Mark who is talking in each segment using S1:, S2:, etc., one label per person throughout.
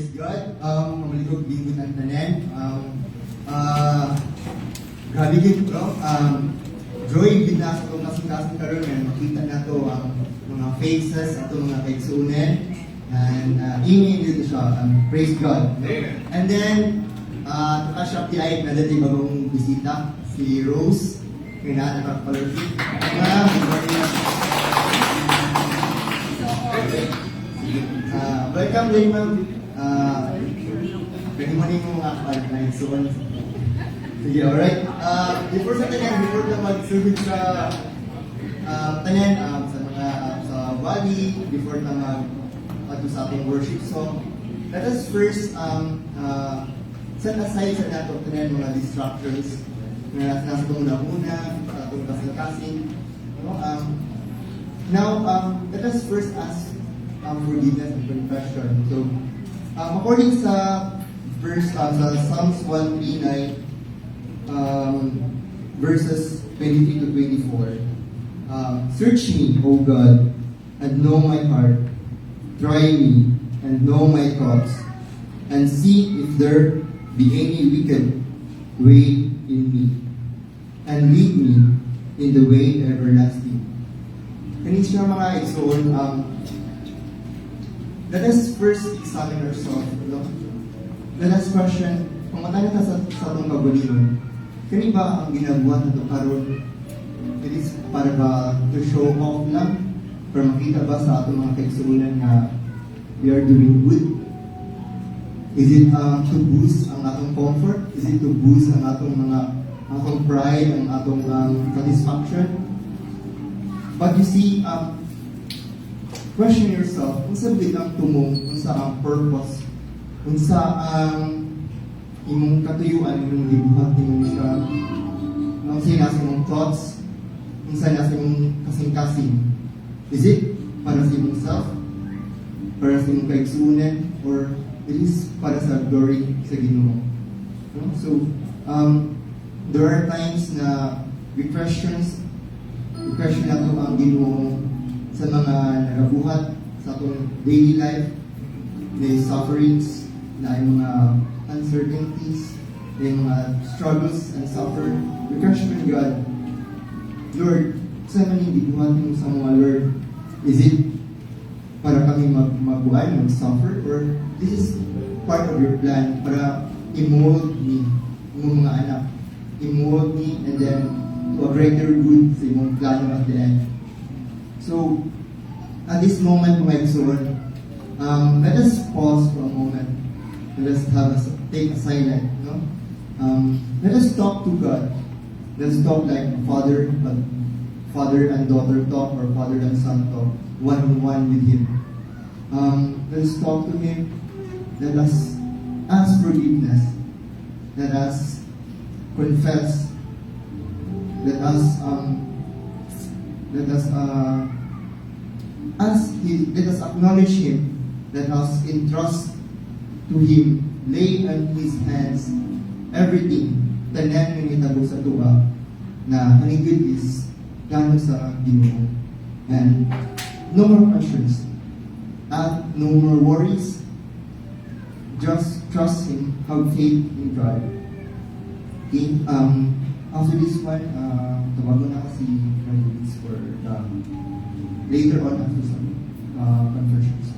S1: Praise God, mamaligog din ng tanan. Grabe din bro. Joy din na sa itong kasing-kasing karoon and makita na to ang mga faces at mga kaigsunan. And ingin dito siya. Praise God. And then, to-catch up the eye na dati bagong bisita, si Rose. Kaya na nakapalurti. Good morning. Welcome din ma'am. Pwede mo rin mga partners. So, sige, alright. Before sa tanan, before na mag-service sa tanan, sa mga sa body, before na mag sa ating worship song, let us first set aside sa nato tanan mga distractions na nasa itong una, sa itong kasing-kasing. Now, let us first ask forgiveness and confession. So, according sa verse sa Psalms 139, verses 23 to 24, search me, O God, and know my heart. Try me and know my thoughts, and see if there be any wicked way in me, and lead me in the way everlasting. Kanin siya mga igsoon, let us first examine ourselves. No? Let us question, kung matay na sa itong kagulinon, kani ba ang ginagawa na ito karon? It is para ba to show off lang? Para makita ba sa atong mga kaigsuunan na we are doing good? Is it to boost ang atong comfort? Is it to boost ang atong atong pride, ang atong satisfaction? But you see, question yourself, kung sa bilang tumong, kung sa ang purpose, kung sa ang imong katuyuan, imong libuhat, imong siya, kung sa nasa imong thoughts, kung sa nasa imong kasing-kasing. Is it para sa imong self? Para sa imong kaigsunan? Or it is para sa glory sa Ginoo? No? So, there are times na we question nato ang Ginoo sa mga nagabuhat sa atong daily life, may sufferings, na ay mga uncertainties, may mga struggles and suffer. We question God, Lord, saan man yung gibuhatin mo sa mga Lord? Is it para kami magbuhay, mag-suffer? Or this is part of your plan para i-mold me, yung mga anak. I-mold me and then to a greater good sa imong plano at the end. So, at this moment, my son, let us pause for a moment. Let us take a silent. No? Let us talk to God. Let us talk like father and daughter talk, or father and son talk, one-on-one with Him. Let us talk to Him. Let us ask forgiveness. Let us confess. Let us acknowledge Him. Let us entrust to Him, lay on His hands everything. Tanan ng itabo sa tuwa na kanigid is gano sa Ginoo. And no more questions, no more worries. Just trust Him, have faith in God. Okay? After this one, tawagan na kasi Francis for later on after some conversions.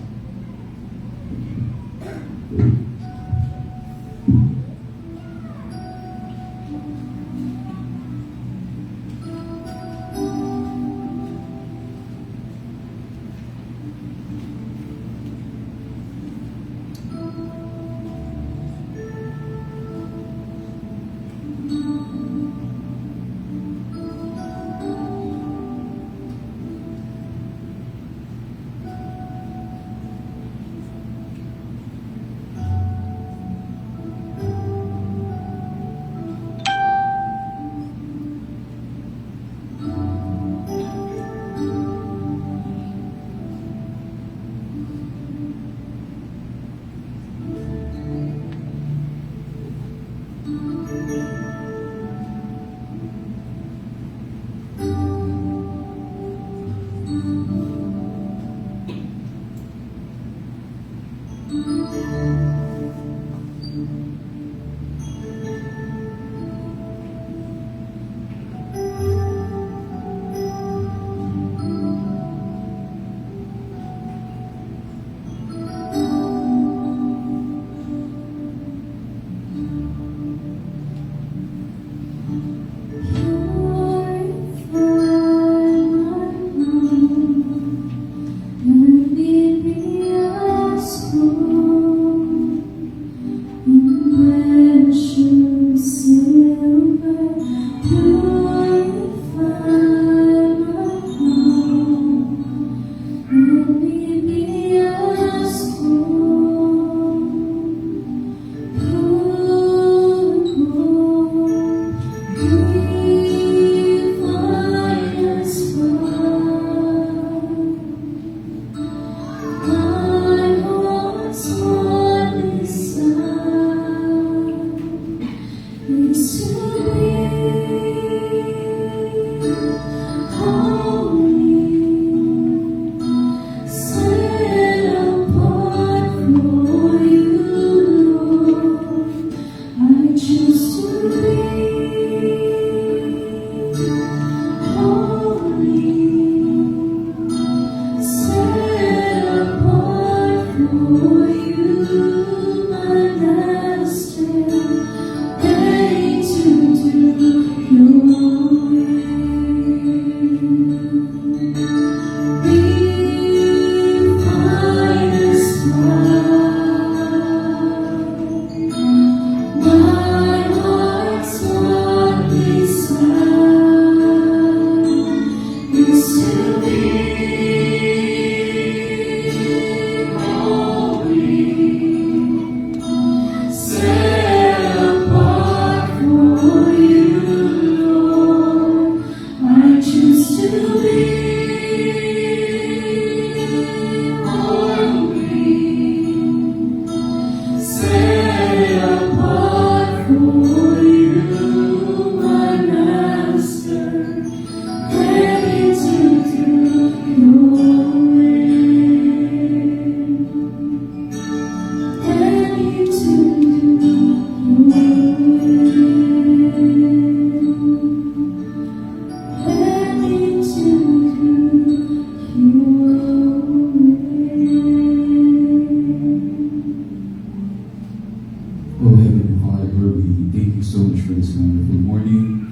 S2: Oh, Heavenly Father, Lord, we thank you so much for this wonderful morning.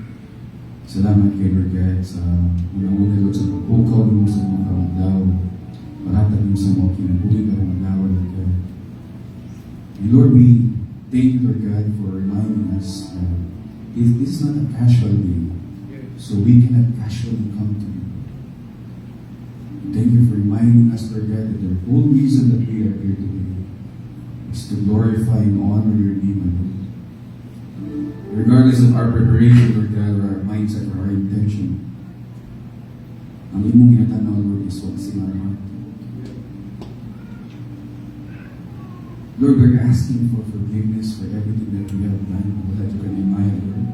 S2: Salamat kay Lord God sa unang-una, Lord, sa pagpukaw mo sa mga kamaglaw. Paratag mo sa mga kinabuhi na kamaglaw, Lord God. And Lord, we thank you, Lord God, for reminding us that this is not a casual day, so we cannot casually come to you. Thank you for reminding us, Lord God, that the whole reason that we are here today is to glorify and honor your name alone. Regardless of our preparation, Lord God, or our mindset or our intention, ang imong ginatanaw, Lord, is what's in our heart. Lord, we're asking for forgiveness for everything that we have done, wala ito kanimaya, Lord.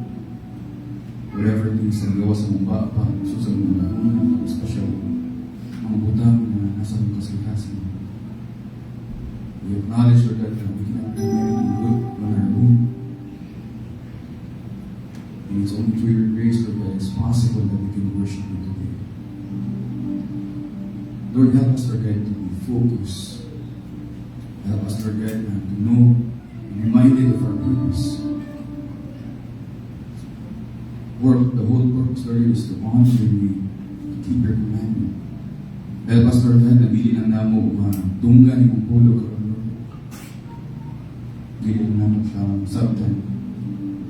S2: Whatever things na gawa sa mga pa, susang mga una, especially mga butang na nasa mga kasilkasin. We acknowledge, Lord, that we cannot do anything good on our own. And it's only through your grace, Lord, that it's possible that we can worship you today. Lord, help us, Lord God, to be focused. Help us, Lord God, to know and reminded of our purpose. The whole purpose, Lord, is to honor your name, to keep your commandment. Help us, Lord God, na dili lang namo tungga ni mong pulo ka, Lord. Dili lang namo siya sabtan.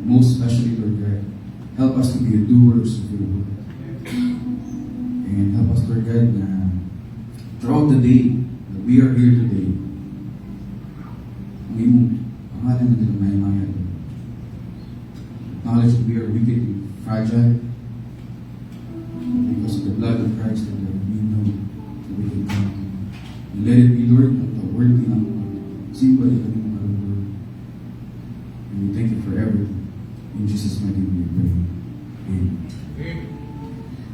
S2: Most especially, Lord God, help us to be a doers of your word. And help us, Lord God, na throughout the day that we are here today, ang imong pangalan na nila may Lord. Acknowledge that we are wicked and fragile. Because of the blood of Christ, Lord, that we know that we can come. And let it be, Lord, at the word ng simple ito ng mga Lord. And we thank you for everything. In Jesus' mighty name we pray. Amen.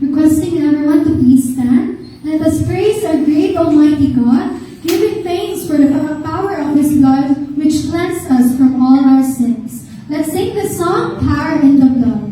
S3: Requesting everyone to please stand. Let us praise our great Almighty God, giving thanks for the power of His blood, which cleansed us from all our sins. Let's sing the song, Power in the Blood.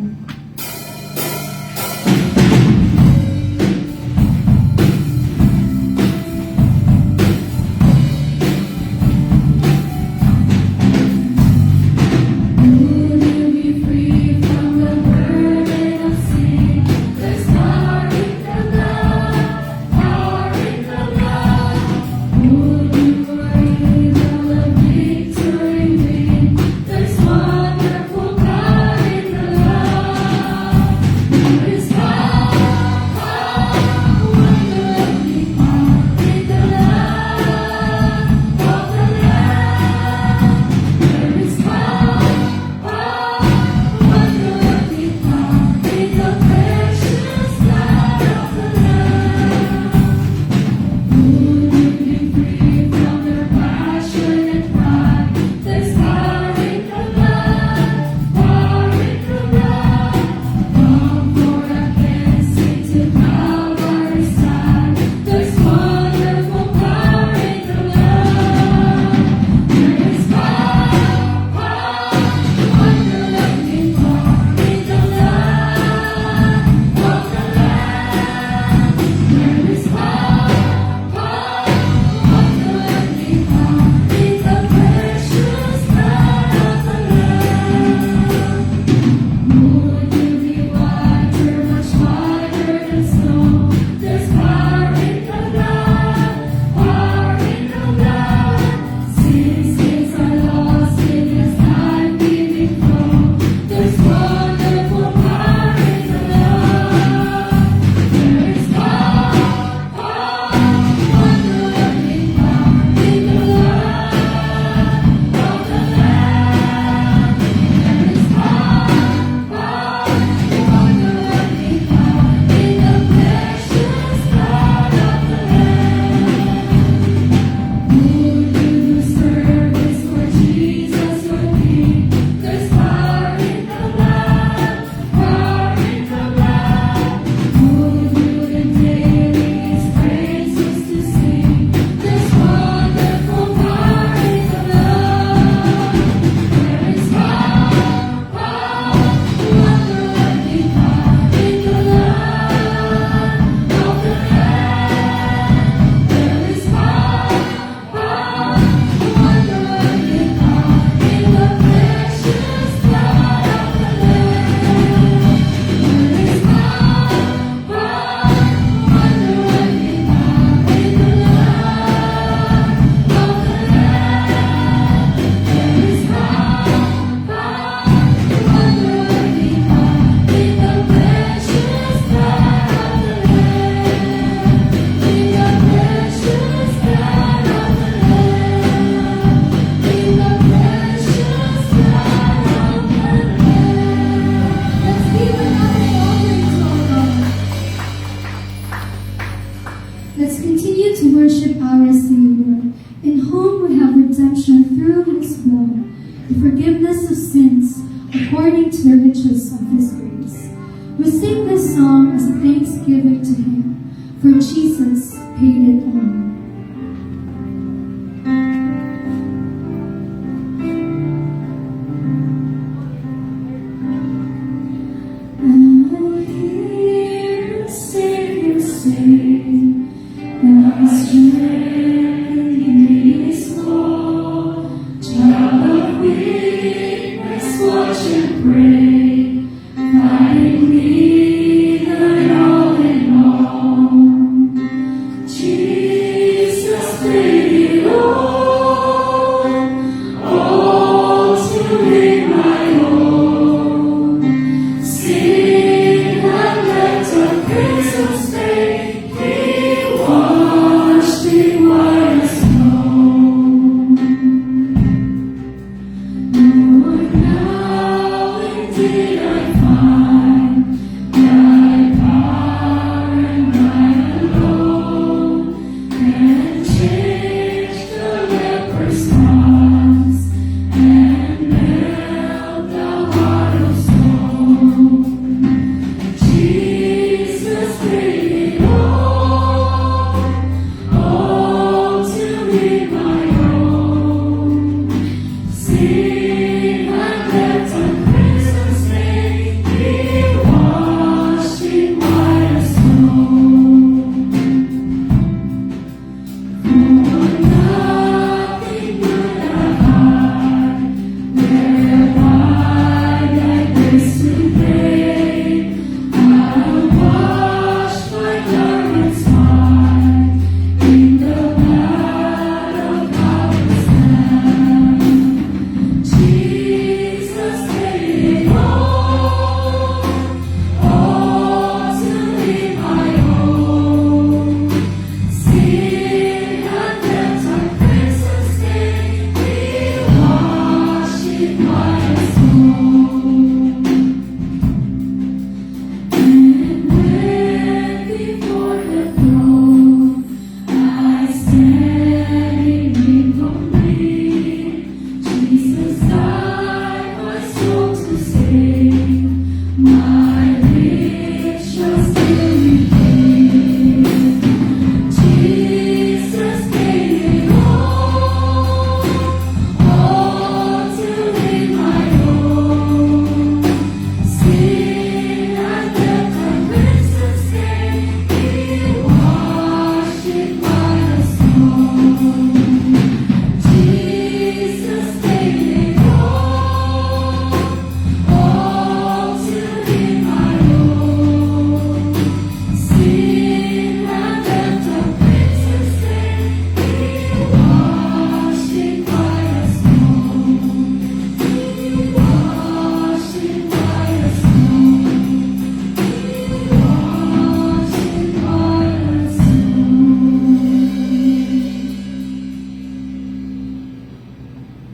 S3: His blood, the forgiveness of sins, according to the riches of His grace. We sing this song as a thanksgiving to Him, for Jesus paid it all.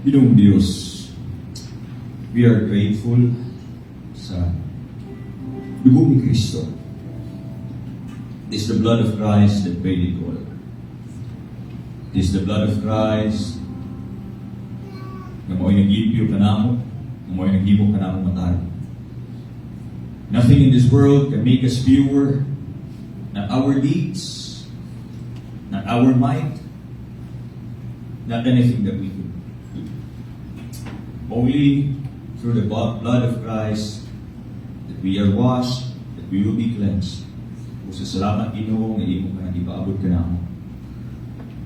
S4: Ginoong Diyos, we are grateful sa dugo ni Kristo. It is the blood of Christ that paid it all. It is the blood of Christ na mo'y nag-ibyo ka namo, na mo'y nag-ibyo ka namo matay. Nothing in this world can make us pure, not our deeds, not our might, not anything that we do. Only through the blood of Christ that we are washed, that we will be cleansed. O sa salamat Ginoo nga imo ka nagipaabot ka namo.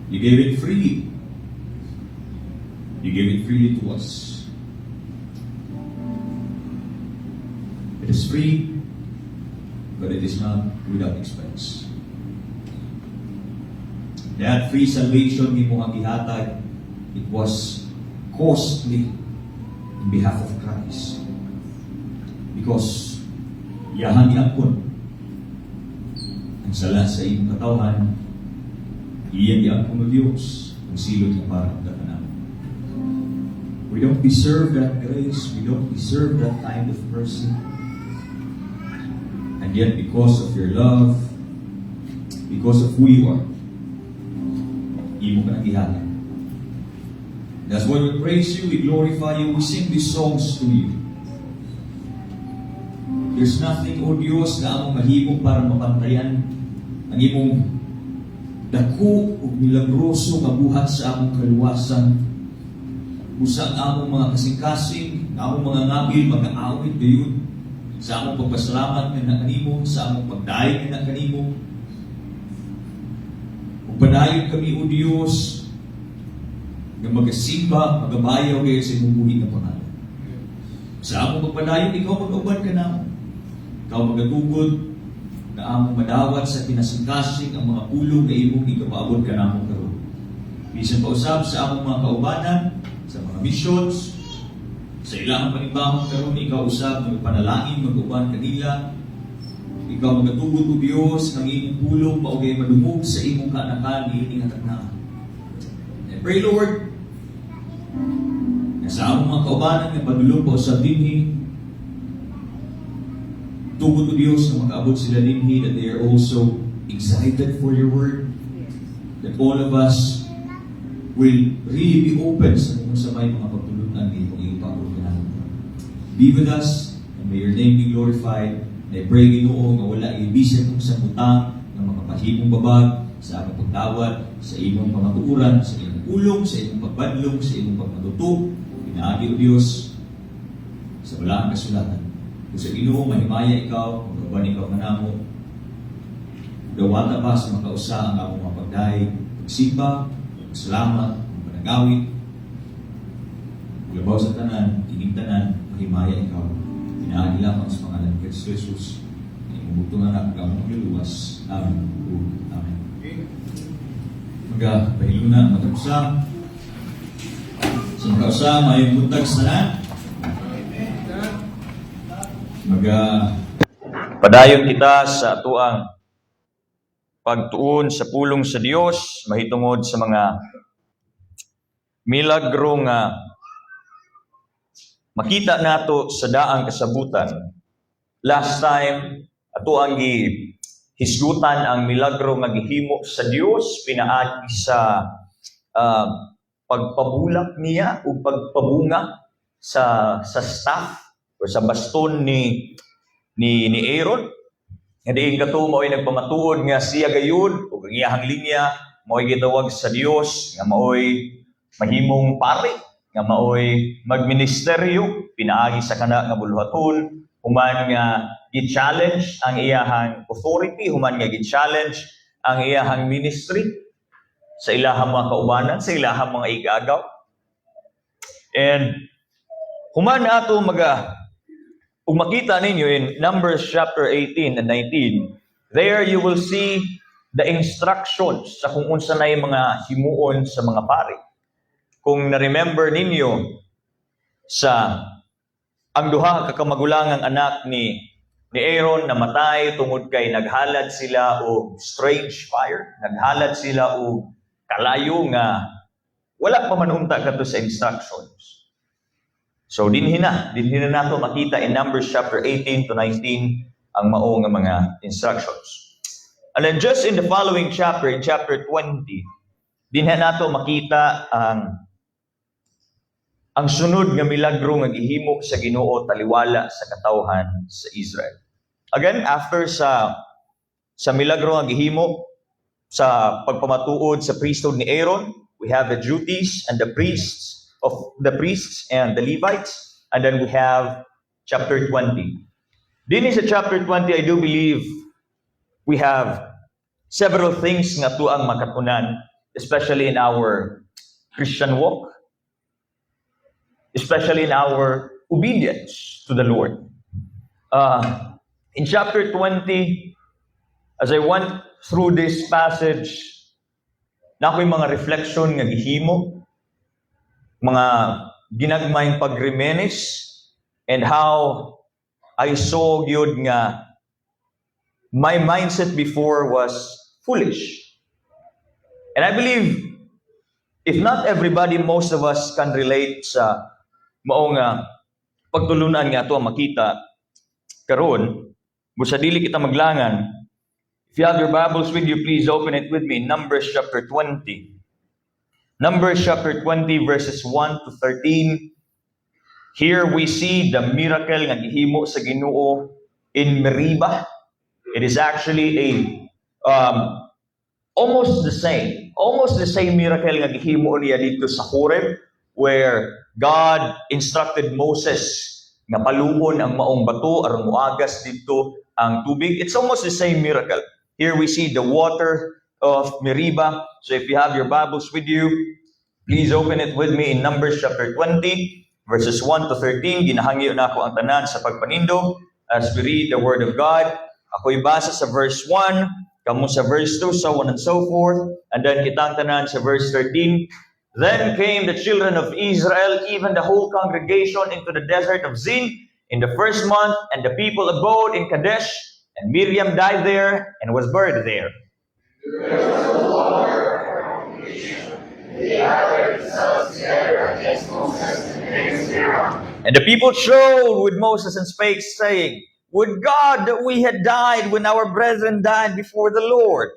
S4: You gave it freely. You gave it freely to us. It is free, but it is not without expense. That free salvation ni mo ang gihatag, it was costly in behalf of Christ. Because yahan iapon ang sala sa imong katawhan, iyan iapon ng Diyos ang silot ng parang naman. We don't deserve that grace, we don't deserve that kind of mercy. And yet because of your love, because of who you are, imo ka nagihatag. That's why we praise you, we glorify you, we sing these songs to you. There's nothing, O Diyos, na among mahimo para mapantayan ang imong dako o milagroso nga buhat sa among kaluwasan. Usa ang among mga kasing-kasing, ang among mga ngabil, mga awit gayon, sa among pagpasalamat nga kanimo, sa among pagdaig nga kanimo. Padayon kami, O Diyos, nga magasimba, magabayaw kayo sa imong buhi nga pangalan. Sa among pagpadayon, ikaw mag-uban ka na. Ikaw magatugod, na among madawat sa pinasangkasing ang mga pulong na imong ikapaabot ka na karon. Bisan pa usab sa among mga kaubanan, sa mga missions, sa ilang panibahong karon, ikaw usab magpanalangin, mag-uban kanila. Ikaw magatugod, O Diyos, ng imong pulong, maugay madumog sa imong kaanakan, iining at agnaan. And pray, Lord, na sa among mga kaubanan nga padulong pa usab dinhi, tugod, O Diyos, na mag-abot sila dinhi, that they are also excited for your word, that all of us will really be open sa kung sa may mga pagtulunan ni kung ipagod ka namin. Be with us, and may your name be glorified. And I pray, Ginoo, nga wala ibisan kong samutang ng mga pahimong babag sa aming pagdawat, sa imong pangatuuran, sa imong ulong, sa imong pagbadlong, sa imong pagmatuto. Pinaagi, O Diyos, sa wala ang kasulatan. Kung sa Ginoo, mahimaya ikaw, magaban ikaw manamo, dawata pa sa mga kausa ang among mga pagdaig, pagsimba, salamat, panagawit, labaw sa tanan, tining tanan, mahimaya ikaw. Pinaagi lamang sa pangalan ni Kristo Jesus, na imubutungan na ang among luluwas. Amen. Amen. Magpahiluna, matagsa. Sa mga kausa, mayong buntag sa tanan. Padayon kita sa atuang pagtuon sa pulong sa Dios mahitungod sa mga milagro nga makita nato sa daang kasabutan. Last time atuang gihisgutan ang milagro nga gihimo sa Dios pinaagi sa pagpabulak niya o pagpabunga sa staff o sa baston ni Aaron. Hindi kato mo ay nagpamatuod nga siya gayud o ang iyahang linya mo'y gitawag sa Dios nga mo'y mahimong pari nga mo'y magministeryo pinaagi sa kana nga buluhaton human nga gi-challenge ang iyahang authority, human nga gi-challenge ang iyahang ministry sa ilahang mga kaubanan, sa ilahang mga igagaw. And human ato kung makita ninyo in Numbers chapter 18 and 19, there you will see the instructions sa kung unsa na yung mga himuon sa mga pari. Kung na-remember ninyo sa ang duha kakamagulangang anak ni Aaron namatay tungod kay naghalad sila og strange fire, naghalad sila og kalayo nga wala pa manunta kadto sa instructions. So dinhi na nato makita in Numbers chapter 18 to 19 ang mao nga mga instructions. And then just in the following chapter, in chapter 20, dinhi nato makita ang sunod nga milagro nga gihimo sa Ginoo taliwala sa katawhan sa Israel. Again, after sa milagro nga gihimo sa pagpamatuod sa priesthood ni Aaron, we have the duties and the priests and the Levites, and then we have chapter 20. Din sa chapter 20, I do believe we have several things nga tuang makatunan, especially in our Christian walk, especially in our obedience to the Lord. In chapter 20, as I went through this passage, nakoy mga reflection nga gihimo, mga ginagmayng pagremenis, and how I saw yun nga my mindset before was foolish. And I believe if not everybody, most of us can relate sa mao nga pagtulunan nga ato makita karon busa dili kita maglangan. If you have your Bibles with you, please open it with me, Numbers chapter 20. Numbers chapter 20 verses 1 to 13. Here we see the miracle nga gihimo sa Ginoo in Meribah. It is actually a almost the same miracle nga gihimo niya dito sa Horeb, where God instructed Moses nga paluhon ang maong bato aron moagas dito ang tubig. It's almost the same miracle. Here we see the water of Meribah. So if you have your Bibles with you, please open it with me in Numbers chapter 20, verses 1 to 13. Ginahangyo na ako ang tanan sa pagpanindo as we read the Word of God. Ako'y basa sa verse 1, kamu sa verse 2, so on and so forth. And then kitang tanan sa verse 13. Then came the children of Israel, even the whole congregation, into the desert of Zin in the first month, and the people abode in Kadesh, and Miriam died there and was buried there. And the people trod with Moses and spake, saying, Would God that we had died when our brethren died before the Lord.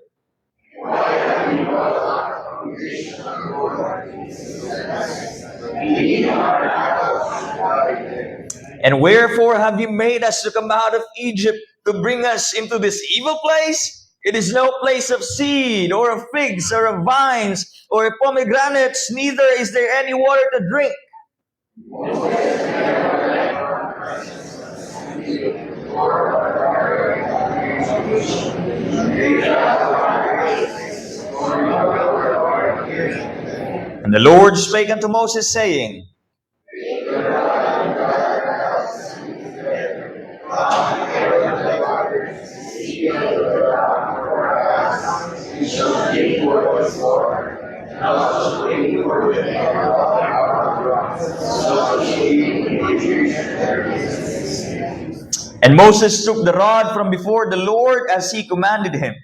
S4: And wherefore have you made us to come out of Egypt to bring us into this evil place? It is no place of seed, or of figs, or of vines, or of pomegranates, neither is there any water to drink. And the Lord spake unto Moses, saying, And Moses took the rod from before the Lord as he commanded him.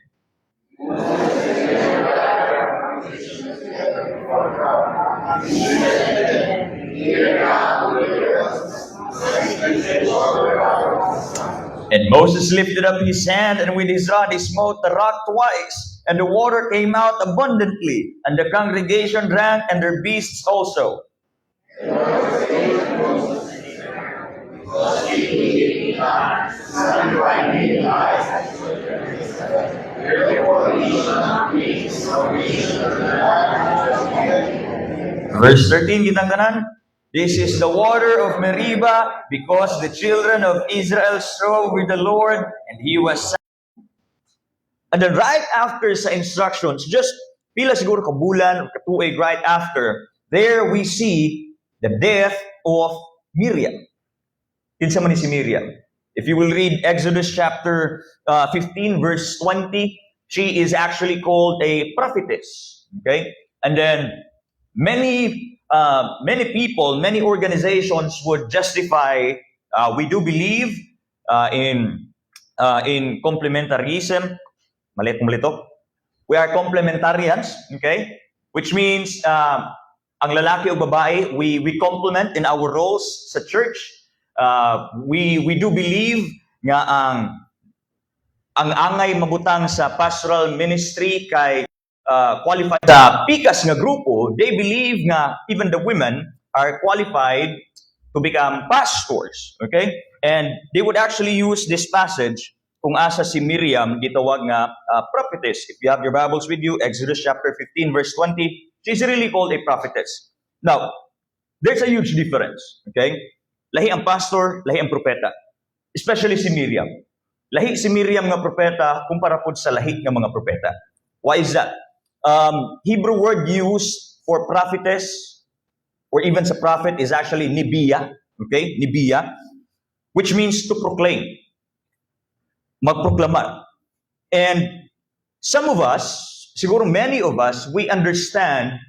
S4: And Moses lifted up his hand, and with his rod he smote the rock twice, and the water came out abundantly, and the congregation drank, and their beasts also. Verse 13, kitang tanan. This is the water of Meribah, because the children of Israel strove with the Lord, and he was sad. And then right after sa instructions, just pila siguro kabulan or katuig right after, there we see the death of Miriam. Kinsa man ni si Miriam? If you will read Exodus chapter 15 verse 20, she is actually called a prophetess. Okay? And then many people, many organizations would justify, we do believe in complementarism. Malito. We are complementarians, okay? Which means ang lalaki o babae, we complement in our roles sa church. We do believe nga ang angay mabutang sa pastoral ministry kay qualified sa pikas nga grupo. They believe nga even the women are qualified to become pastors, okay? And they would actually use this passage kung asa si Miriam gitawag nga prophetess. If you have your Bibles with you, Exodus chapter 15 verse 20, she's really called a prophetess. Now, there's a huge difference, okay? Lahi ang pastor, lahi ang propeta. Especially si Miriam. Lahi si Miriam nga propeta kumpara pud sa lahi nga mga propeta. Why is that? Hebrew word used for prophetess or even sa prophet is actually nibiya, okay? Nibiya, which means to proclaim. Magproklamar. And some of us, siguro many of us, we understand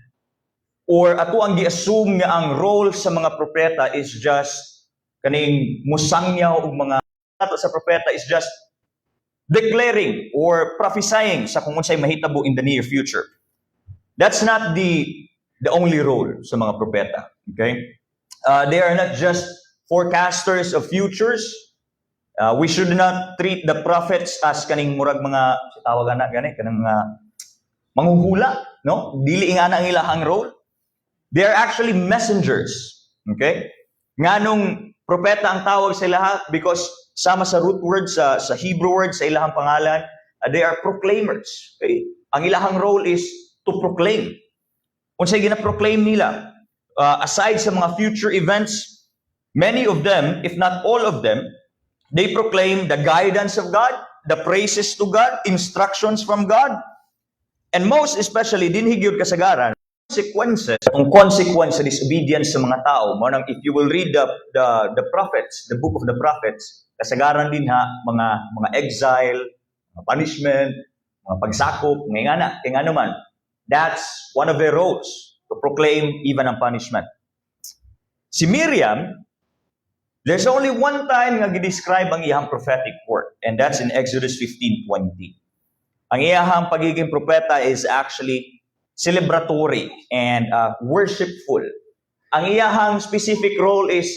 S4: or ato ang gi-assume nga ang role sa mga propeta is just kaning musangyaw og mga ato sa propeta is just declaring or prophesying sa kung unsay mahitabo in the near future. That's not the only role sa mga propeta, okay? They are not just forecasters of futures. We should not treat the prophets as kaning murag mga tawag ana gani kanang mga manghuhula, no? Dili nga na ang ilahang role.
S5: They are actually messengers. Okay? Nga nung propeta ang tawag sa lahat because sama sa root word, sa Hebrew word, sa ilahang pangalan, they are proclaimers. Okay? Ang ilahang role is to proclaim. Unsay gina-proclaim nila? Aside sa mga future events, many of them, if not all of them, they proclaim the guidance of God, the praises to God, instructions from God, and most especially, dinhi gyud kasagaran, consequences, ang consequence sa disobedience sa mga tao. Manang if you will read the prophets, the book of the prophets, kasagaran din ha, mga exile, mga punishment, mga pagsakop, kay nga naman. That's one of their roles, to proclaim even ang punishment. Si Miriam, there's only one time nga gi-describe ang iyang prophetic work, and that's in Exodus 15:20. Ang iyang pagiging propeta is actually celebratory and worshipful. Ang iyang specific role is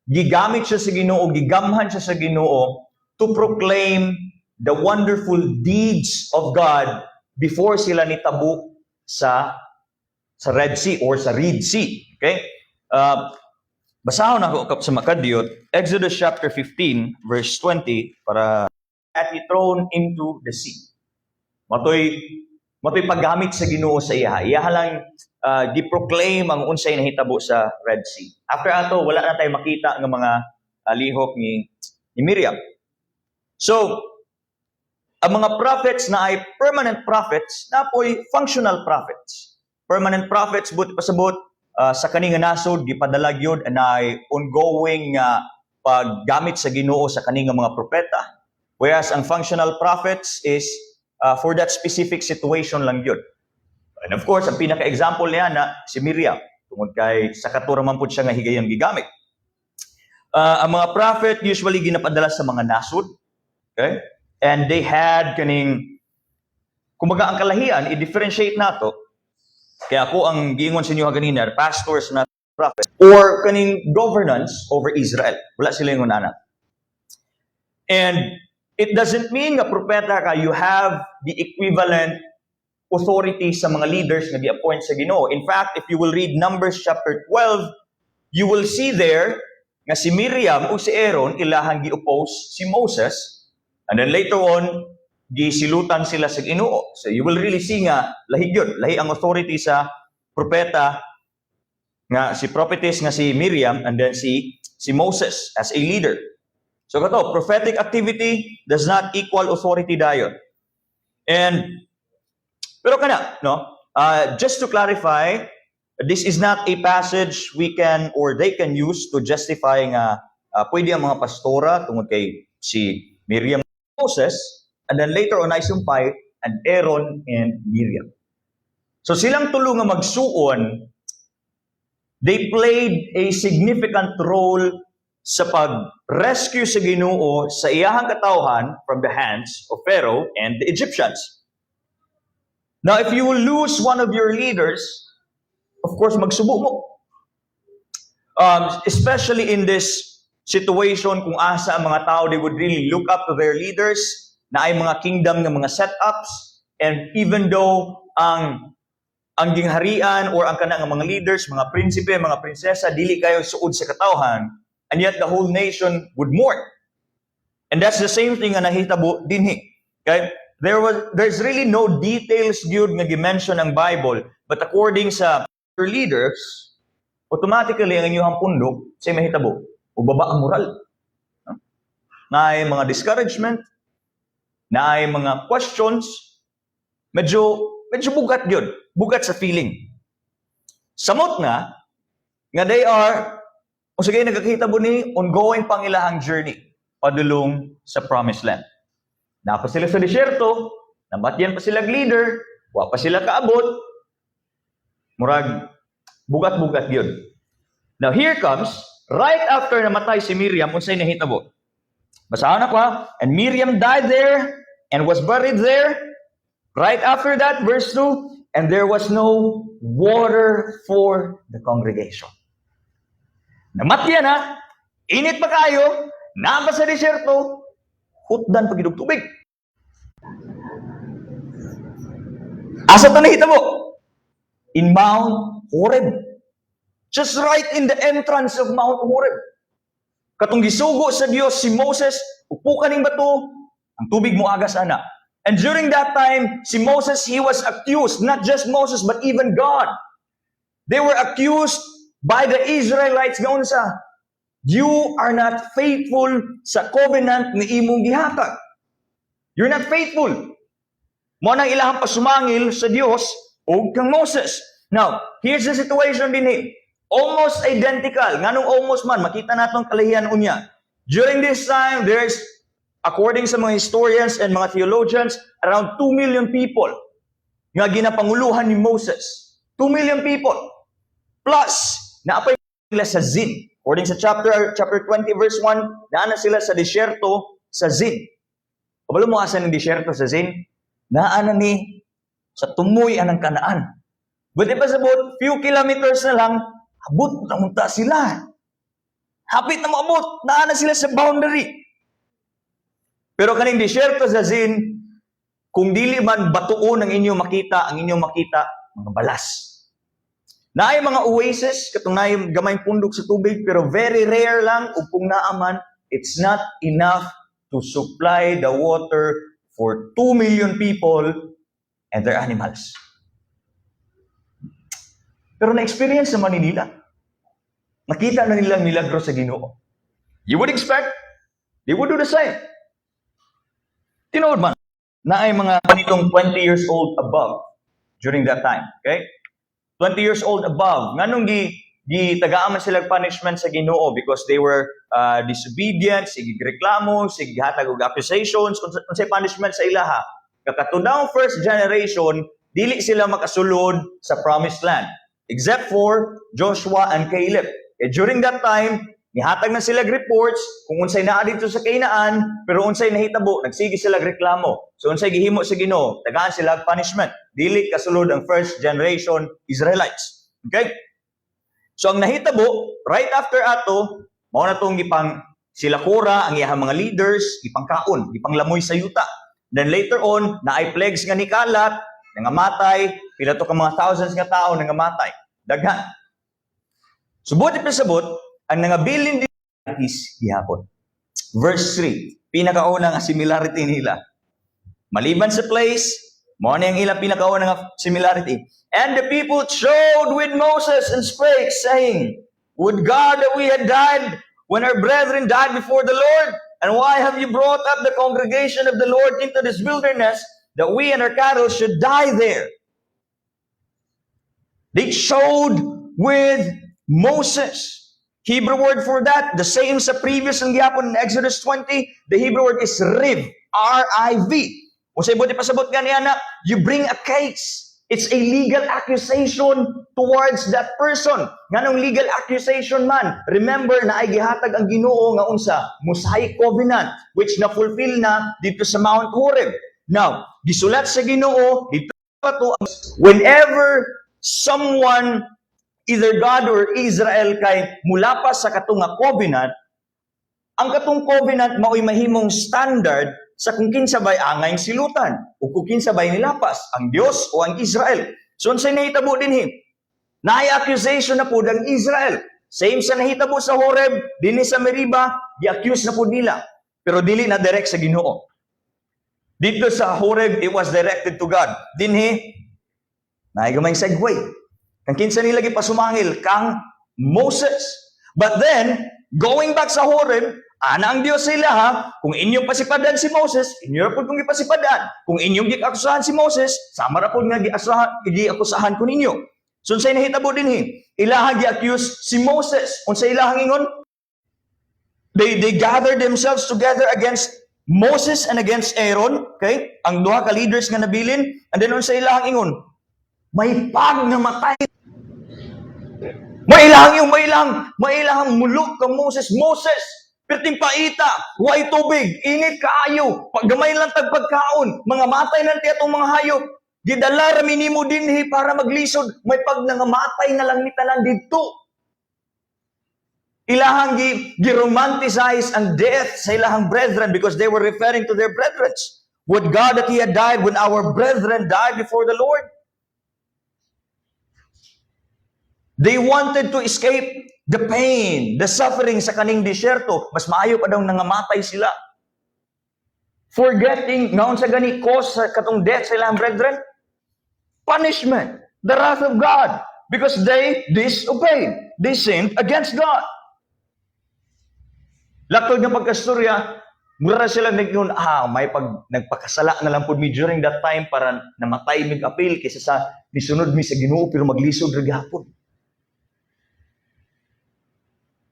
S5: gigamit siya sa Ginoo, gigamhan siya sa Ginoo to proclaim the wonderful deeds of God before sila nitabo sa Red Sea or sa Reed Sea. Okay? Basahon ako sa makadiyot, Exodus chapter 15, verse 20, para at be thrown into the sea. Matoy paggamit sa Ginoo sa iya. Iya lang gi-proclaim ang unsay nahitabo sa Red Sea. After ato, wala na tayo makita ng mga lihok ni Miriam. So, ang mga prophets na ay permanent prophets, na po'y functional prophets. Permanent prophets, buti pasabot, sa kaninga nasod, gipadalag yun, na ay ongoing paggamit sa Ginoo sa kaninga mga propeta. Whereas ang functional prophets is for that specific situation lang yun. And of course, ang pinaka-example niya na si Miriam. Tungod kay sa katuraman po siya nga higayang gigamit. Ang mga prophet usually ginapadala sa mga nasod. Okay? And they had kaning, kumbaga ang kalahian, i-differentiate nato. Kaya ako ang giingon sa inyo ganina, pastors na prophet, or kaning governance over Israel. Wala sila yung anak. And it doesn't mean nga propeta ka, you have the equivalent authority sa mga leaders na di-appoint sa Ginoo. In fact, if you will read Numbers chapter 12, you will see there nga si Miriam o si Aaron ilahang gi-oppose si Moses, and then later on, gisilutan sila sa Ginoo. So you will really see nga lahi gyud, lahi ang authority sa propeta nga si prophetess nga si Miriam, and then si Moses as a leader. So kato, prophetic activity does not equal authority dayon. And pero kana, no? Just to clarify, this is not a passage we can or they can use to justify nga pwede ang mga pastora tungod kay si Miriam Moses, and then later on ay sumpay and Aaron and Miriam. So silang tulo nga magsuon, they played a significant role sa pag-rescue sa Ginoo sa iyahang katawhan from the hands of Pharaoh and the Egyptians. Now, if you will lose one of your leaders, of course, magsubo mo. Especially in this situation kung asa ang mga tao, they would really look up to their leaders, na ay mga kingdom ng mga setups, and even though ang gingharian or ang kanang mga leaders, mga prinsipe, mga prinsesa, dili kayo suod sa katawhan, and yet the whole nation would mourn. And that's the same thing nga nahitabo dinhi. Okay? There's really no details gyud nga gi-mention ang Bible, but according sa your leaders, automatically ang inyong pundok say mahitabo o baba ang moral. Na ay mga discouragement, na ay mga questions, medyo bugat yun. Bugat sa feeling. Samot nga they are, o sige, nagkakita mo ni, ongoing pangilahang journey, padulong sa promised land. Napa sila sa disyerto, nabatyan pa sila leader, wa pa sila kaabot, murag, bugat-bugat yun. Now here comes, right after namatay si Miriam, unsay nahitabo. Basahan ako ha. And Miriam died there and was buried there. Right after that, verse 2, and there was no water for the congregation. Namatyan ha, init pa kayo, napa sa disyerto, hutdan pagidog tubig. Asa ito nahitabo? In Mount Horeb. Just right in the entrance of Mount Horeb. Katong gisugo sa Dios si Moses, upo kaning bato, ang tubig mo agas ana. And during that time, si Moses, he was accused, not just Moses, but even God. They were accused by the Israelites nga unsa, you are not faithful sa covenant ni imong gihatag. You're not faithful. Mo nang ilahang pasumangil sa Dios o kang Moses. Now, here's the situation din eh. Almost identical. Nganong almost man, makita natong kalahian unya. During this time, there's, according sa mga historians and mga theologians, around 2 million people nga ginapanguluhan ni Moses. 2 million people. Plus, naapay sila sa Zin. According sa chapter 20 verse 1, naana sila sa disyerto sa Zin. Kabalo mo asan ng disyerto sa Zin? Naana ni sa tumoy anang Kanaan. But it was about few kilometers na lang, abot na munta sila. Hapit na maabot, naana sila sa boundary. Pero kaning disyerto sa Zin, kung dili man batuon ang inyong makita, mga balas. Naay mga oasis, katong naay gamayng pundok sa tubig, pero very rare lang, ug kung naaman, it's not enough to supply the water for 2 million people and their animals. Pero na-experience naman ni nila. Nakita na nilang milagro sa Ginoo. You would expect, they would do the same. Tinood man, na ay mga panitong 20 years old above during that time. Okay? 20 years old above. Nganong gitagaaman sila punishment sa Ginoo because they were disobedient, sige reklamo, sige hatag og accusations, unsay punishment sa ilaha. Kakatudang first generation, dili sila makasulod sa promised land. Except for Joshua and Caleb. During that time, nihatag na sila reports kung unsay naa dito sa Canaan, pero unsay nahitabo, nagsige sila reklamo. So unsay gihimo sa Ginoo, tagaan sila punishment. Dili kasulod ang first generation Israelites. Okay? So ang nahitabo, right after ato, mao na tong gipang sila Korah, ang iyang mga leaders, gipangkaon, gipanglamoy sa yuta. Then later on, naay plagues nga ni kalat, nangamatay, pila to ka mga thousands nga tao nangamatay. Daghan. Subot ipasabot, ang nangabilin din is gihapon. Verse 3, pinakauna nga similarity nila. Maliban sa place, mao na ang ilang pinakauna nga similarity. And the people showed with Moses and spake, saying, would God that we had died when our brethren died before the Lord? And why have you brought up the congregation of the Lord into this wilderness, that we and our cattle should die there? They showed with Moses. Hebrew word for that, the same sa previous ang gihapon in Exodus 20, the Hebrew word is riv, R-I-V. Kung sa ibuti pasabot nga niya na, you bring a case. It's a legal accusation towards that person. Nganong legal accusation man, remember na ay gihatag ang Ginoo nga unsa, Mosaic Covenant, which na-fulfill na dito sa Mount Horeb. Now, gisulat sa Ginoo, dito pa to, whenever someone, either God or Israel, kay mula pa sa katong nga covenant, ang katong covenant mao'y mahimong standard sa kung kinsabay angay silutan o kung kinsabay nilapas, ang Dios o ang Israel. So, unsay nahitabo dinhi? Naay accusation na po ang Israel. Same sa nahitabo sa Horeb, dinhi sa Meriba, gi-accuse na po nila. Pero dili na direct sa Ginoo. Dito sa Horeb, it was directed to God. Dinhi, naay gamay segue. Kang kinsa nila gipasumangil kang Moses. But then, going back sa Horeb, ana ang Dios sila ha, kung inyong pasipadan si Moses, inyo ra pud kung gipasipadan. Kung inyong giakusahan si Moses, sama ra pud nga giakusahan ko ninyo. So unsay nahitabo dinhi? Ilaha gi-accuse si Moses. Unsay ilahang ingon? They gathered themselves together against Moses and against Aaron, okay? Ang duha ka leaders nga nabilin, and then unsay ilahang ingon? May pag nga matay. Mailahang mulok ka Moses. Perting paita, huwag tubig, init kaayo, paggamay lang tagpagkaon, mga matay lang tiyatong mga hayop, gidala rami nimo dinhi para maglisod, may pag nangamatay na lang nitanan dito. Ilahang gi-romanticize ang death sa ilahang brethren because they were referring to their brethren. Would God that He had died when our brethren died before the Lord? They wanted to escape the pain, the suffering sa kaning disyerto. Mas maayo pa daw nangamatay sila. Forgetting, naon sa gani cause sa katong death sila, brethren? Punishment, the wrath of God, because they disobeyed. They sinned against God. Laktod ng pagkastorya, mura sila naging, may nagpakasala na lang po mi during that time para namatay mig apil kaysa sa nisunod mi sa Ginoo pero maglisod ra gihapon.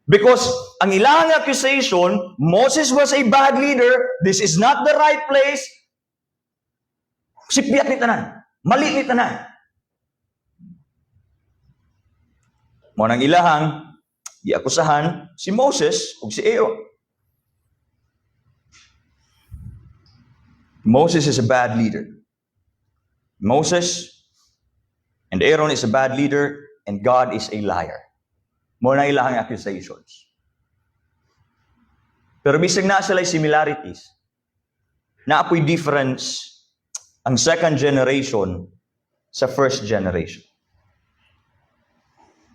S5: Because ang ilang accusation, Moses was a bad leader, this is not the right place, sipyat ni tanan, mali ni tanan. Mo nang ilahang, iakusahan si Moses ug si Aaron. Moses is a bad leader. Moses and Aaron is a bad leader and God is a liar. Mo na ilahang accusations. Pero bisag na sila similarities. Naapoy difference ang second generation sa first generation.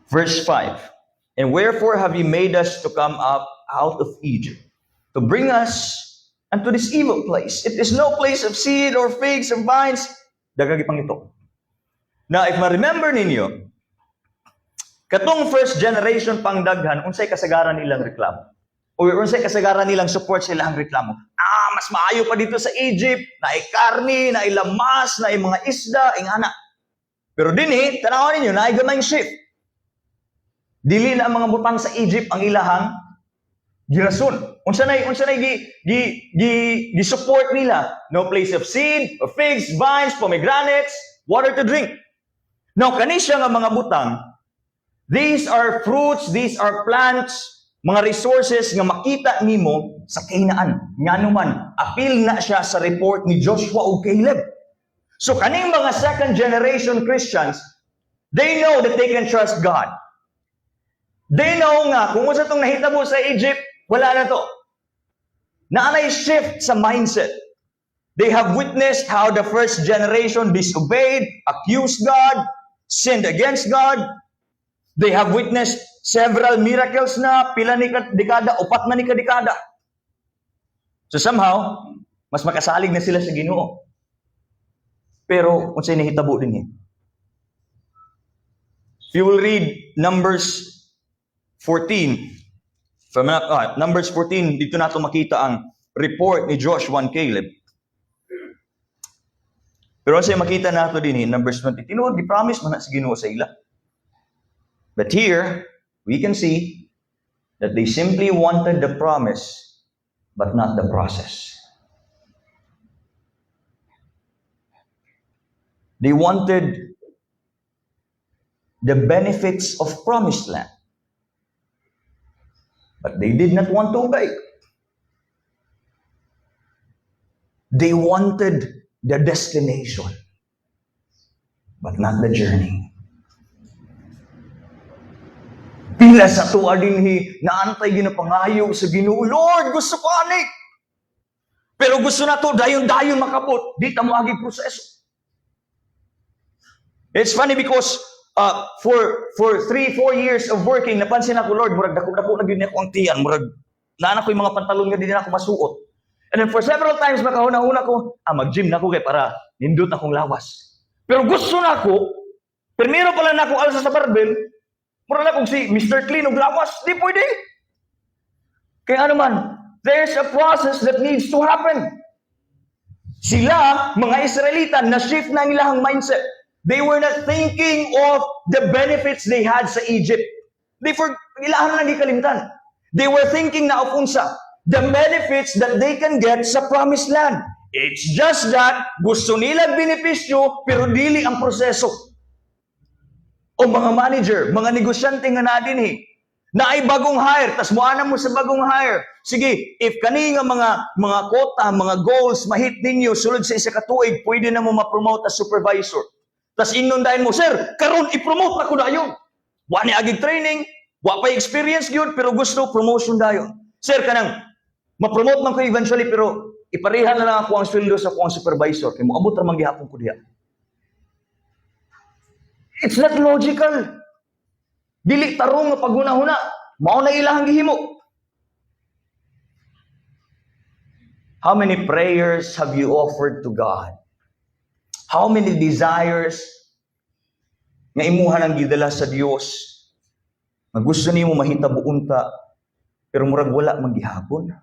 S5: Verse 5. And wherefore have you made us to come up out of Egypt, to bring us unto this evil place? It is no place of seed or figs or vines. Dagagipang ito. Now, if ma-remember ninyo, katong first generation pang daghan, unsay kasagaran nilang reklamo? O unsay kasagaran nilang support sa ilang reklamo? Mas maayo pa dito sa Egypt, na karni, na lamas, na mga isda, ingana. Pero dinhi, tanawan ninyo, na gamayng shift. Dili na ang mga butang sa Egypt ang ilahang girason. Unsa nay gi support nila? No place of seed, of figs, vines, pomegranates, water to drink. Now kani siya nga mga butang, these are fruits, these are plants, mga resources nga makita nimo sa Canaan. Nganuman, apil na siya sa report ni Joshua ug Caleb. So kaning mga second generation Christians, they know that they can trust God. They know nga kung unsa tong nahitabo sa Egypt, wala na to. Naanay shift sa mindset. They have witnessed how the first generation disobeyed, accused God, sinned against God. They have witnessed several miracles na pila ni dekada, upat na ni kadekada. So somehow, mas makasalig na sila sa Ginoo. Pero unsay nahitabo dinhi? If you will read Numbers 14, Numbers 14, dito nato makita ang report ni Joshua and Caleb. Pero sa makita nato din Numbers 20, tinuod gi-promise man na sa Ginoo sa ila. But here, we can see that they simply wanted the promise but not the process. They wanted the benefits of promised land. But they did not want to obey. They wanted the destination, but not the journey. Pila sa tuwa dinhi, naantay ginapangayo sa Ginoo, Lord, gusto ko ani. Pero gusto na to, dayon-dayon makabot. Di ta mo agi proseso. It's funny because for 3-4 years of working, napansin ako, Lord, murag dako-dako na gyud ako ang tiyan, murag nana ko yung mga pantalon nga di na ako masuot. And then for several times makahuna-huna ko, mag-gym na ako kay para nindot akong lawas. Pero gusto na ako, primero pala na akong alsa sa barbell, mura na akong si Mr. Clean og lawas, di pwede. Kaya ano man, there's a process that needs to happen. Sila, mga Israelita, na-shift na ang ilang mindset. They were not thinking of the benefits they had sa Egypt. Ilahan lang gikalimtan. They were thinking na of unsa, the benefits that they can get sa promised land. It's just that gusto nila benepisyo pero dili ang proseso. O mga manager, mga negosyante nga nadin na ay bagong hire, tas muana mo sa bagong hire. Sige, if kani nga mga quota, mga goals mahit ninyo sulod sa isa ka tuig, pwede na mo ma-promote as supervisor. Tas inundahin mo, sir, karon i-promote na ko dayon. Wa ni agig training, wa pa experience gyud pero gusto promotion dayon. Sir, kanang ma-promote man ko eventually pero ipareha na lang ako ang sweldo sa akong supervisor kay moabot ra man gihapon ko diha. It's not logical. Dili tarong nga paghuna-huna. Mao na ilahang gihimo. How many prayers have you offered to God? How many desires nga imuha nang gidala sa Dios? Nga gusto nimo mahitabo unta, pero murag wala man gihapon.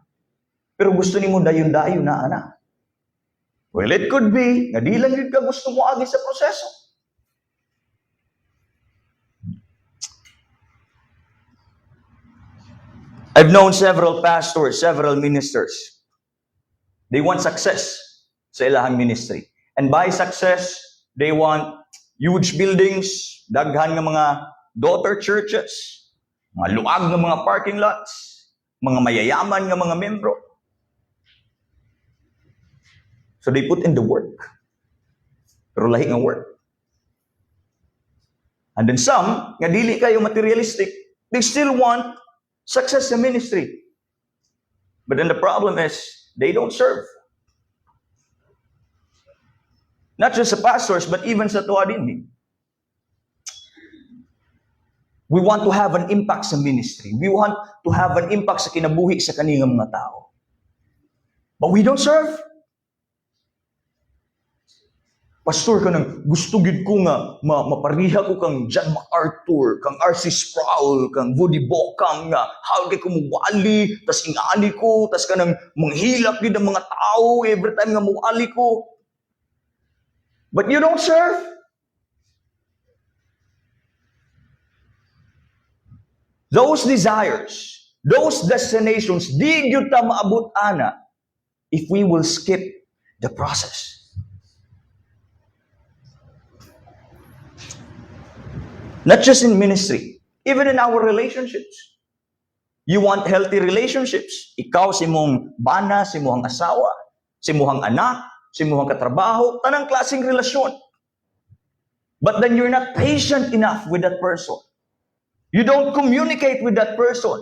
S5: Pero gusto nimo dayon-dayon na ana. Well, it could be nga di lang gyud ka gusto mo agi sa proseso. I've known several pastors, several ministers. They want success sa ilahang ministry. And by success, they want huge buildings, daghan nga mga daughter churches, mga luag nga mga parking lots, mga mayayaman nga mga membro. So they put in the work. Pero lahi nga work. And then some, nga dili kayo materialistic, they still want success in ministry. But then the problem is, they don't serve. Not just sa pastors, but even sa tuwa din. We want to have an impact sa ministry. We want to have an impact sa kinabuhi sa kaningang mga tao. But we don't serve. Pastor, kanang gusto gid ko nga mapariha ko kang John MacArthur, kang R.C. Sproul, kang Woody Bockham nga how kay ko muwali, tas ingani ko, tas kanang manghilak gid ang mga tao every time nga muwali ko. But you don't serve. Those desires, those destinations, di gyud ta maabot ana if we will skip the process. Not just in ministry, even in our relationships. You want healthy relationships. Ikaw si mong bana, si mong asawa, si mong anak, si mong katrabaho, tanang klaseng relasyon. But then you're not patient enough with that person. You don't communicate with that person.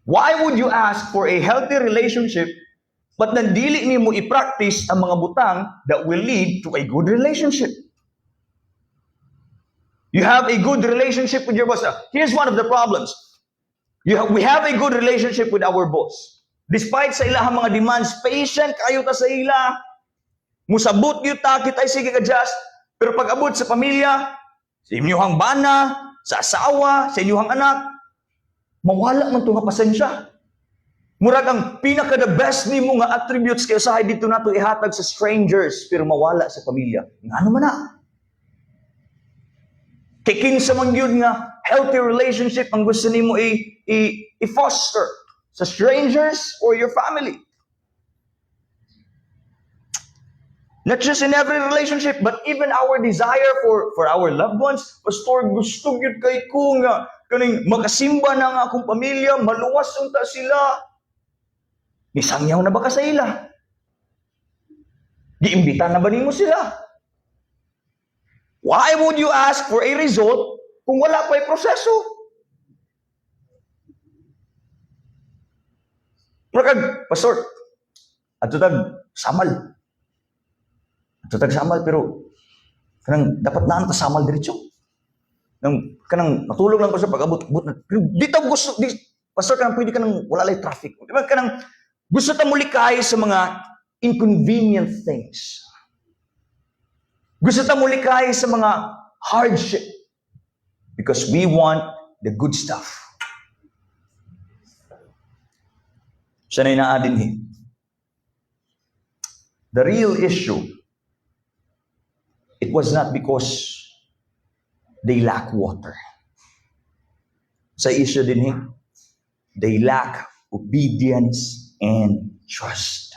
S5: Why would you ask for a healthy relationship but then dili nimo i-practice ang mga butang that will lead to a good relationship? You have a good relationship with your boss. Here's one of the problems. We have a good relationship with our boss. Despite sa ilahang mga demands, patient kayo ta sa ila. Musabot yun ta, kita'y sige ka-adjust. Pero pag abot sa pamilya, sa inyong bana, sa asawa, sa inyong anak, mawala man ito nga pasensya. Murag ang pinaka-the best ni mo nga attributes kayo sa dito na ito ihatag sa strangers, pero mawala sa pamilya. Nga naman na. Kikinsa man yun nga healthy relationship ang gusto nimo i-foster sa strangers or your family. Not just in every relationship, but even our desire for our loved ones. Pastor, gusto yun kay ko nga kaning makasimba na nga akong pamilya, maluwas unta sila. Nisangyaw na ba ka sa ila? Giimbita na ba nimo sila? Why would you ask for a result kung wala pa yung proseso? Makag, pastor, ato tag samal. Ato tag samal, pero kanang dapat na samal diretso. Kanang matulog lang ko sa pag-abot. Di ta gusto, pastor, kanang pwede kanang wala lay traffic. Diba kanang gusto ta mulikay sa mga inconvenient things. Gusto ta mulikay sa mga hardship because we want the good stuff. Siya na inaadinhin. The real issue, it was not because they lack water. Sa issue din they lack obedience and trust.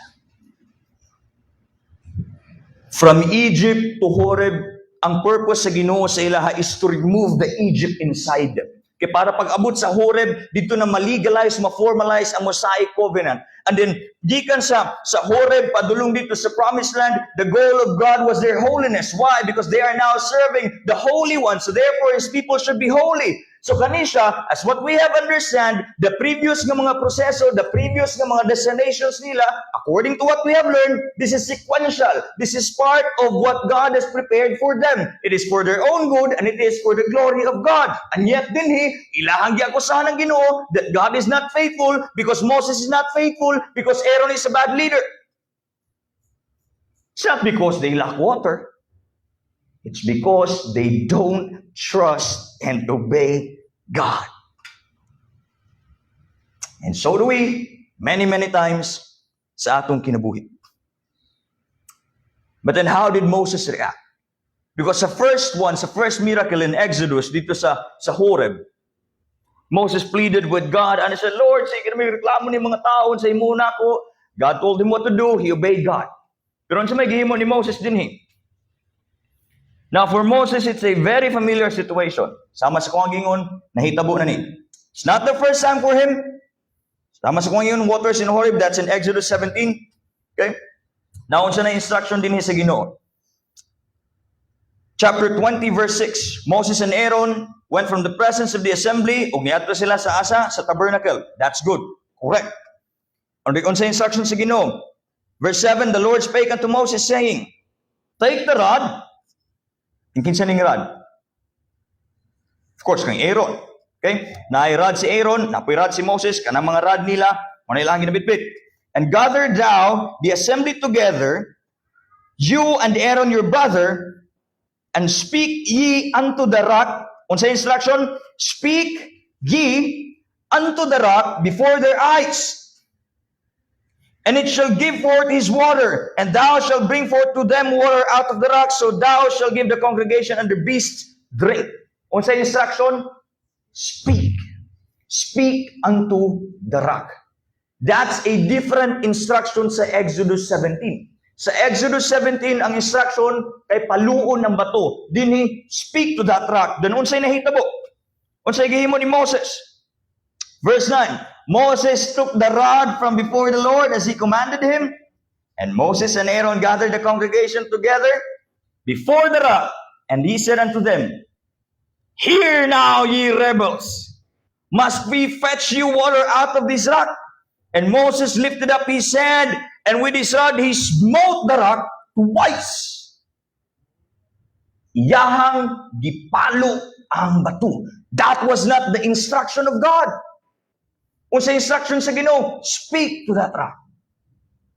S5: From Egypt to Horeb, ang purpose sa Ginoo sa ilaha is to remove the Egypt inside them. Kaya para pag-abot sa Horeb, dito na ma-legalize, ma-formalize ang Mosaic Covenant. And then, gikan sa Horeb, padulong dito sa Promised Land, the goal of God was their holiness. Why? Because they are now serving the Holy One. So therefore, His people should be holy. So kanisya, as what we have understand, the previous nga mga proseso, the previous nga mga destinations nila, according to what we have learned, this is sequential. This is part of what God has prepared for them. It is for their own good and it is for the glory of God. And yet dinhi, ilahang giakusahan ng Ginoo that God is not faithful because Moses is not faithful because Aaron is a bad leader. It's not because they lack water. It's because they don't trust and obey God. And so do we, many, many times, sa atong kinabuhi. But then how did Moses react? Because sa first miracle in Exodus, dito sa Horeb, Moses pleaded with God and he said, Lord, sige na may reklamo ni mga tao sa imuna ko. God told him what to do. He obeyed God. Pero sa may gihimo ni Moses din. Now for Moses, it's a very familiar situation. Sama sa kong gingon, nahitabo na ni. It's not the first time for him. Sama sa kong gingon, waters in Horeb, that's in Exodus 17. Okay? Now, unsa na instruction din sa Ginoo. Chapter 20, verse 6. Moses and Aaron went from the presence of the assembly, ug niadto sila sa tabernacle. That's good. Correct. Unsa instruction sa Ginoo. Verse 7, the Lord spake unto Moses, saying, take the rod. Yung kinsa ning rod? Of course, kang Aaron. Okay? Naay rod si Aaron, napoy rod si Moses, kanang mga rod nila, manay lang ginabitbit. And gather thou the assembly together, you and Aaron your brother, and speak ye unto the rock. Unsa instruction? Speak ye unto the rock before their eyes. And it shall give forth his water, and thou shalt bring forth to them water out of the rock, so thou shalt give the congregation and the beasts drink. Unsa instruction? Speak. Speak unto the rock. That's a different instruction sa Exodus 17. Sa Exodus 17, ang instruction kay paluon ng bato. Dinhi, speak to that rock. Then unsay nahitabo? Unsay gihimo ni Moses? Verse 9, Moses took the rod from before the Lord as he commanded him, and Moses and Aaron gathered the congregation together before the rock, and he said unto them, hear now, ye rebels, must we fetch you water out of this rock? And Moses lifted up his hand, and with his rod he smote the rock twice. Iyahang gipalo ang bato. That was not the instruction of God. Unsa instruction sa Ginoo? Speak to that rock.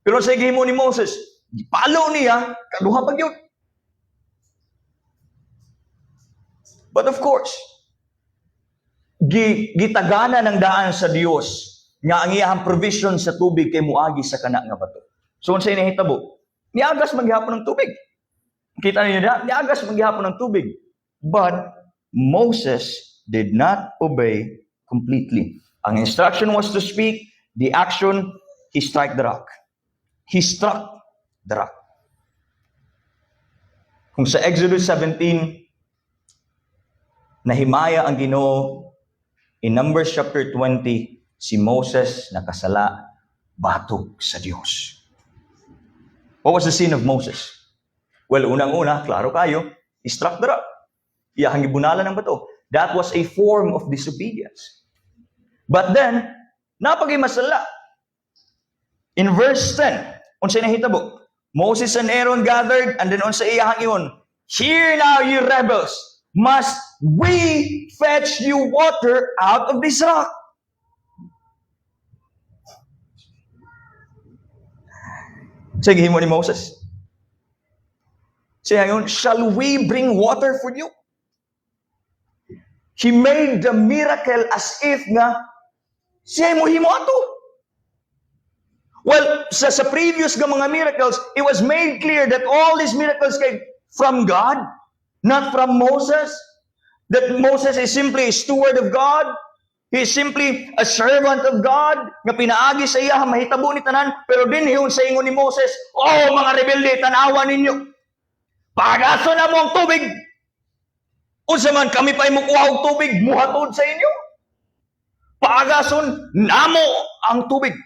S5: Pero sa gihimo ni Moses, gipalo niya, kaduha pa gyud. But of course, gitagana ng daan sa Dios nga ang iyang provision sa tubig kay muagi sa kana nga bato. So unsay nahitabo? Niagas maghapon ng tubig. Kita niyo na, niagas maghapon ng tubig. But Moses did not obey completely. Ang instruction was to speak, the action, he struck the rock. He struck the rock. Kung sa Exodus 17, nahimaya ang Ginoo, in Numbers chapter 20, si Moses nakasala, batok sa Diyos. What was the sin of Moses? Well, unang-una, klaro kayo, he struck the rock. Iyahang gibunalan ng bato. That was a form of disobedience. But then, napaghimasala. In verse 10, unsay nahitabo? Moses and Aaron gathered, and then unsay iyahang iyon, hear now, ye rebels, must we fetch you water out of this rock? Sige mo ni Moses. Siya yun, shall we bring water for you? He made the miracle as if nga siya mo himo ato. Well, sa previous nga mga miracles, it was made clear that all these miracles came from God, not from Moses. That Moses is simply a steward of God. He is simply a servant of God nga pinaagi sa iya mahitabo ni tanan, pero dinhi sa ingon ni Moses, oh mga rebelde, tanawa ninyo. Pagaso na mo ang tubig. Unsa man kami pa imukuha og tubig, muhatod sa inyo. Pagason namo ang tubig.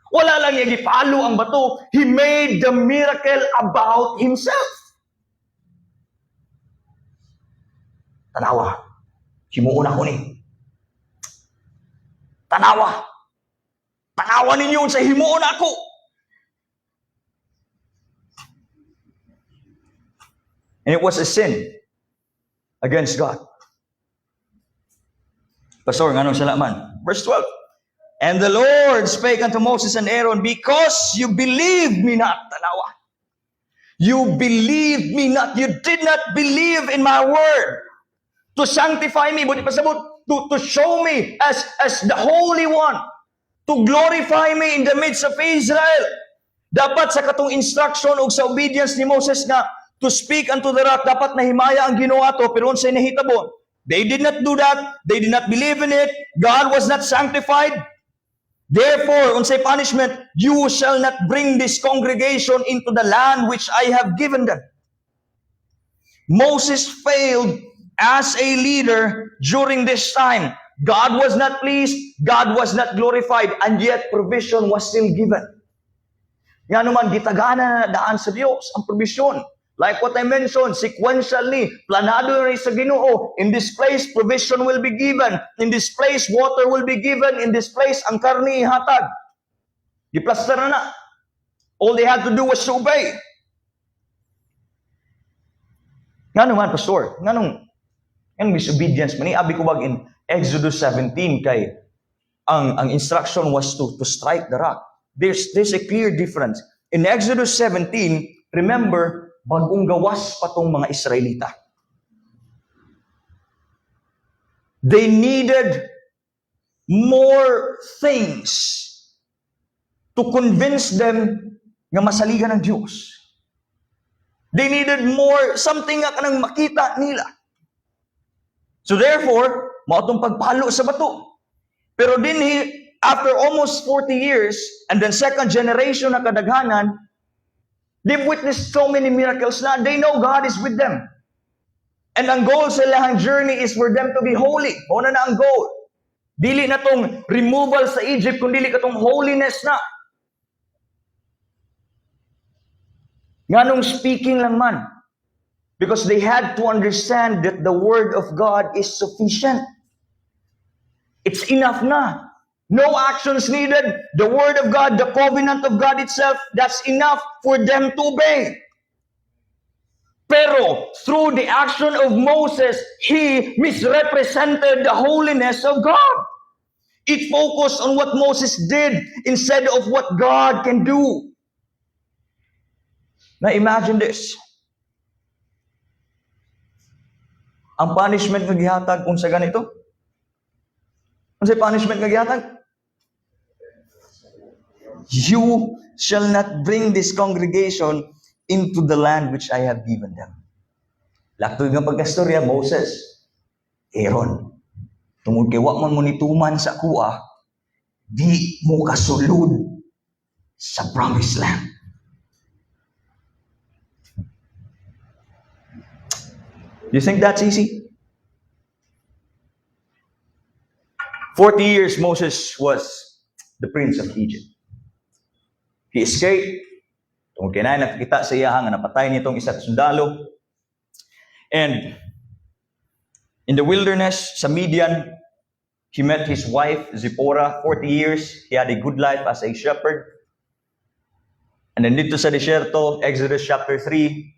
S5: Wala lang niya gipalo ang bato. He made the miracle about himself. Tanawa. Himuon ako ni. Tanawa. Tanawa ninyo sa himuon ako. And it was a sin against God. Pastor, nga nung salaman. Verse 12. And the Lord spake unto Moses and Aaron, because you believed me not, tanawa. You believed me not. You did not believe in my word. To sanctify me, buti pasabot, to show me as the Holy One. To glorify me in the midst of Israel. Dapat sa katong instruction o sa obedience ni Moses na to speak unto the rock, dapat nahimaya ang Ginoo ato, pero unsay nahitabo? They did not do that. They did not believe in it. God was not sanctified. Therefore, unsay punishment? You shall not bring this congregation into the land which I have given them. Moses failed as a leader during this time. God was not pleased. God was not glorified. And yet, provision was still given. Nga naman, gitagana na daan sa Diyos ang provision. Like what I mentioned, sequentially, planado rin sa Ginoo. In this place, provision will be given. In this place, water will be given. In this place, ang karni ihatag. Giplaster na. All they had to do was to obey. Nga naman, Pastor, nga nung disobedience man, abi ko bag in Exodus 17 kay ang instruction was to strike the rock. There's a clear difference. In Exodus 17, remember, bagong gawas pa tong mga Israelita. They needed more things to convince them nga masaligan ng Diyos. They needed more, something nga kanang makita nila. So therefore, mao tong pagpalo sa bato. Pero dinhi, after almost 40 years, and then second generation na kadaghanan, they've witnessed so many miracles na they know God is with them. And ang goal sa ilang journey is for them to be holy. Muna na ang goal. Dili na tong removal sa Egypt, kundi dili ka tong holiness na. Nganong speaking lang man. Because they had to understand that the word of God is sufficient. It's enough na. No actions needed. The word of God, the covenant of God itself, that's enough for them to obey. Pero through the action of Moses, he misrepresented the holiness of God. It focused on what Moses did instead of what God can do. Now imagine this. Ang punishment nga gihatag unsa ganito? Unsay punishment nga gihatag? You shall not bring this congregation into the land which I have given them. Lakto nga pagkastorya, Moses, Aaron, tungod kay wa man mo nituman sa kuha, di mo kasulod sa promised land. You think that's easy? 40 years Moses was the prince of Egypt. He escaped. Tungkol kay na nakikita sa iya nga napatay nitong isa't sundalo. And in the wilderness, sa Midian, he met his wife, Zipporah, 40 years. He had a good life as a shepherd. And then dito sa desierto, Exodus chapter 3,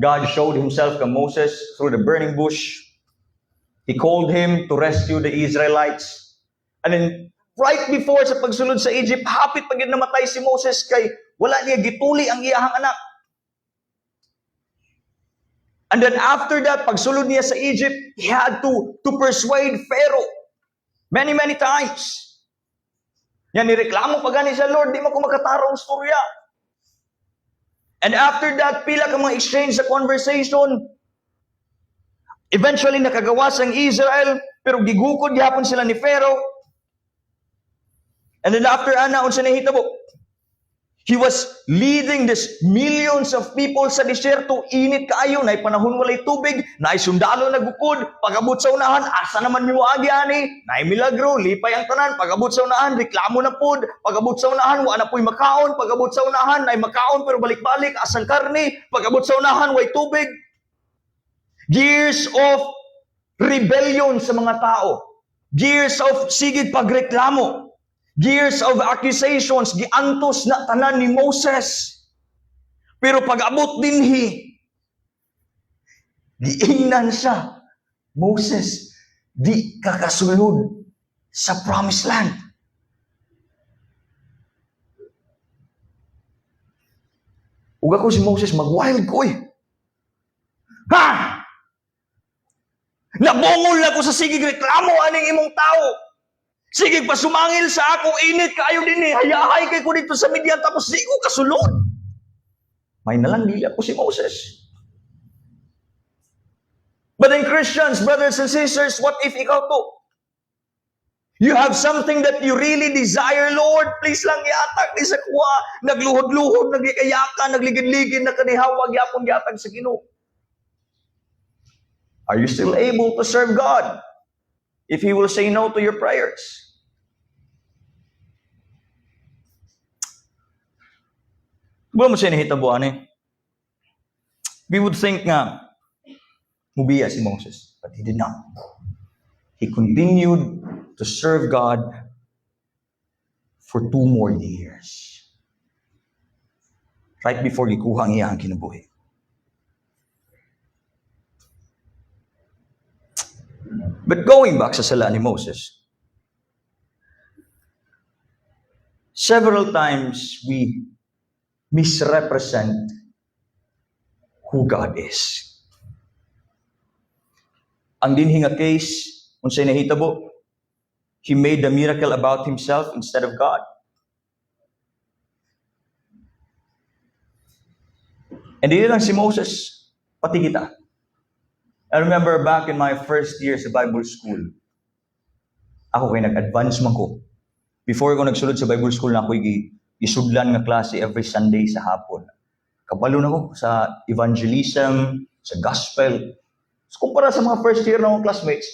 S5: God showed himself to Moses through the burning bush. He called him to rescue the Israelites. And then, right before sa pagsulod sa Egypt, hapit pag namatay si Moses kay wala niya gituli ang iyahang anak. And then after that, pagsulod niya sa Egypt, he had to persuade Pharaoh many times. Yan, nireklamo pa gani sa Lord, di mo ko makatarong storya. And after that, pila ka mga exchange sa conversation. Eventually, nakagawas ang Israel, pero gigukod gihapon sila ni Pharaoh. And then after unsa nahitabo? He was leading this millions of people sa disyerto, init kaayo, na panahon walay tubig, na sundalo nagukod, pagabot sa unahan, asa naman mi moagi ani, na milagro, lipay ang tanan, pagabot sa unahan, reklamo na pud, pagabot sa unahan, wa na puy makaon, pagabot sa unahan, na makaon pero balik-balik, asang karne, pagabot sa unahan, way tubig. Years of rebellion sa mga tao. Years of sigid pagreklamo. Years of accusations, giantos na tanan ni Moses. Pero pag-abot dinhi, giingnan siya, Moses, di ka kasulod sa promised land. Ug ako si Moses, mag-wild ko eh. Ha! Nabungol na ko sa sigig reklamo aning imong tao. Sigig pa sumangil sa akong init kaayo din eh. Hayahay kay ko dito sa Midian tapos di ko kasulod. May nalang dili ako si Moses. But then Christians, brothers and sisters, what if ikaw to? You have something that you really desire, Lord. Please lang yatag ni sa kuha. Nagluhod-luhod, nagikayakan, nagligid-ligid, nakadihawag, yapon yatag sa Ginoo. Are you still able to serve God if He will say no to your prayers? Wala mo siya nahitabuan eh. We would think nga, mubiya si Moses, but he did not. He continued to serve God for 2 more years. Right before gikuha ang iyang kinabuhi. But going back sa sala ni Moses, several times we misrepresent who God is. Ang dinhi nga case, unsay nahitabo, he made the miracle about himself instead of God. And hindi lang si Moses, pati kita. I remember back in my first year sa Bible school, ako kay nag-advance man ko. Before ko nagsulod sa Bible school, na ako'y isudlan nga klase every Sunday sa hapon. Kabalo na ko sa evangelism, sa gospel. So, kumpara sa mga first year na mga classmates,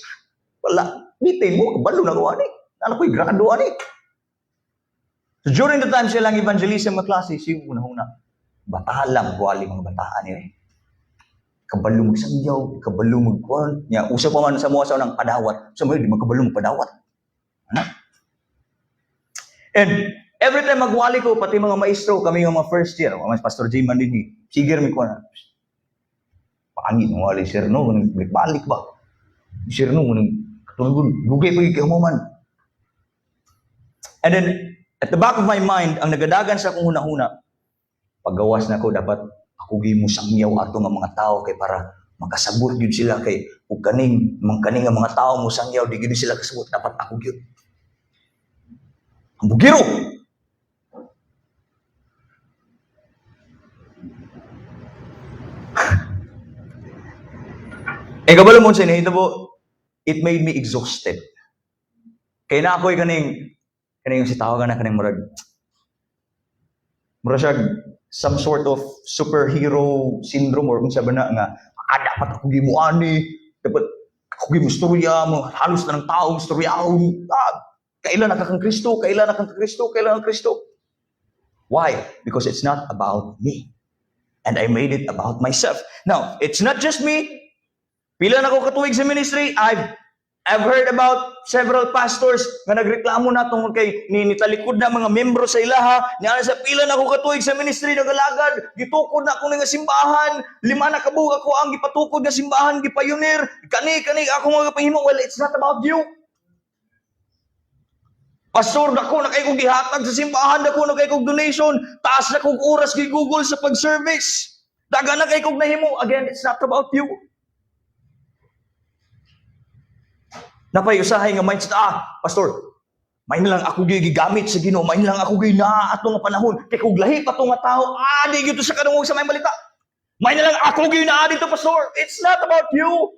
S5: wala, bitin mo, kabalo na ko, ani. Ano ko'y grado, ani. So, during the time silang evangelism nga klase, siya una-una, batalang, buwali mga bataan niya. Kabalo magsangyaw, kabalo magkuhan. Nya, usap pa man sa mga sa ng padawat. So, di magkabalo magpadawat. Ano? And every time magwali ko, pati mga maestro, kami mga first year, mga Pastor J. man din, sige rin ko na. Pangit, wali, sir, no? Balik ba? Sir, no? Katulog, lugay pa yung man. And then, at the back of my mind, ang nagadagan sa akong huna-huna, paggawas na ko, dapat ako mo sangyaw ato nga mga tao kay para makasabot gyud sila kay ug kaning nga mga tao mo sangyaw di gyud sila kasabot dapat ako gyud. Ang bugiro. Kabalo mo sa nahitabo, it made me exhausted. Kay na ako'y kaning si tawagan na kaning murag siya some sort of superhero syndrome or kung sabi na nga, dapat ako gimuani, dapat ako gimustorya, halos na ng tao, mustoryaon, kailan na kang Kristo, kailan na kang Kristo, kailan na Kristo. Why? Because it's not about me. And I made it about myself. Now, it's not just me. Pila na ko katuig sa ministry, I've heard about several pastors nga nagreklamo na tungkol kay nitalikod na mga membro sa ilaha. Niya sa pila na ko katuig sa ministry nagalagad, gitukod na ako nga simbahan, 5 na kabuok ako ang gipatukod nga simbahan, gipayunir, kani ako mga pahimo. Well, it's not about you. Pastor, dako na kay kong gihatag sa simbahan, dako na kay kong donation, taas na kong oras kay Google sa pag-service. Daga na kay kong nahimo. Again, it's not about you. Napayusahay nga mindset, Pastor, may nilang ako gigamit sa Ginoo, may nilang ako ato nga panahon, kay kung lahi pa to nga tao, di gyud sa kadungog sa may balita. May nilang ako dito, Pastor. It's not about you.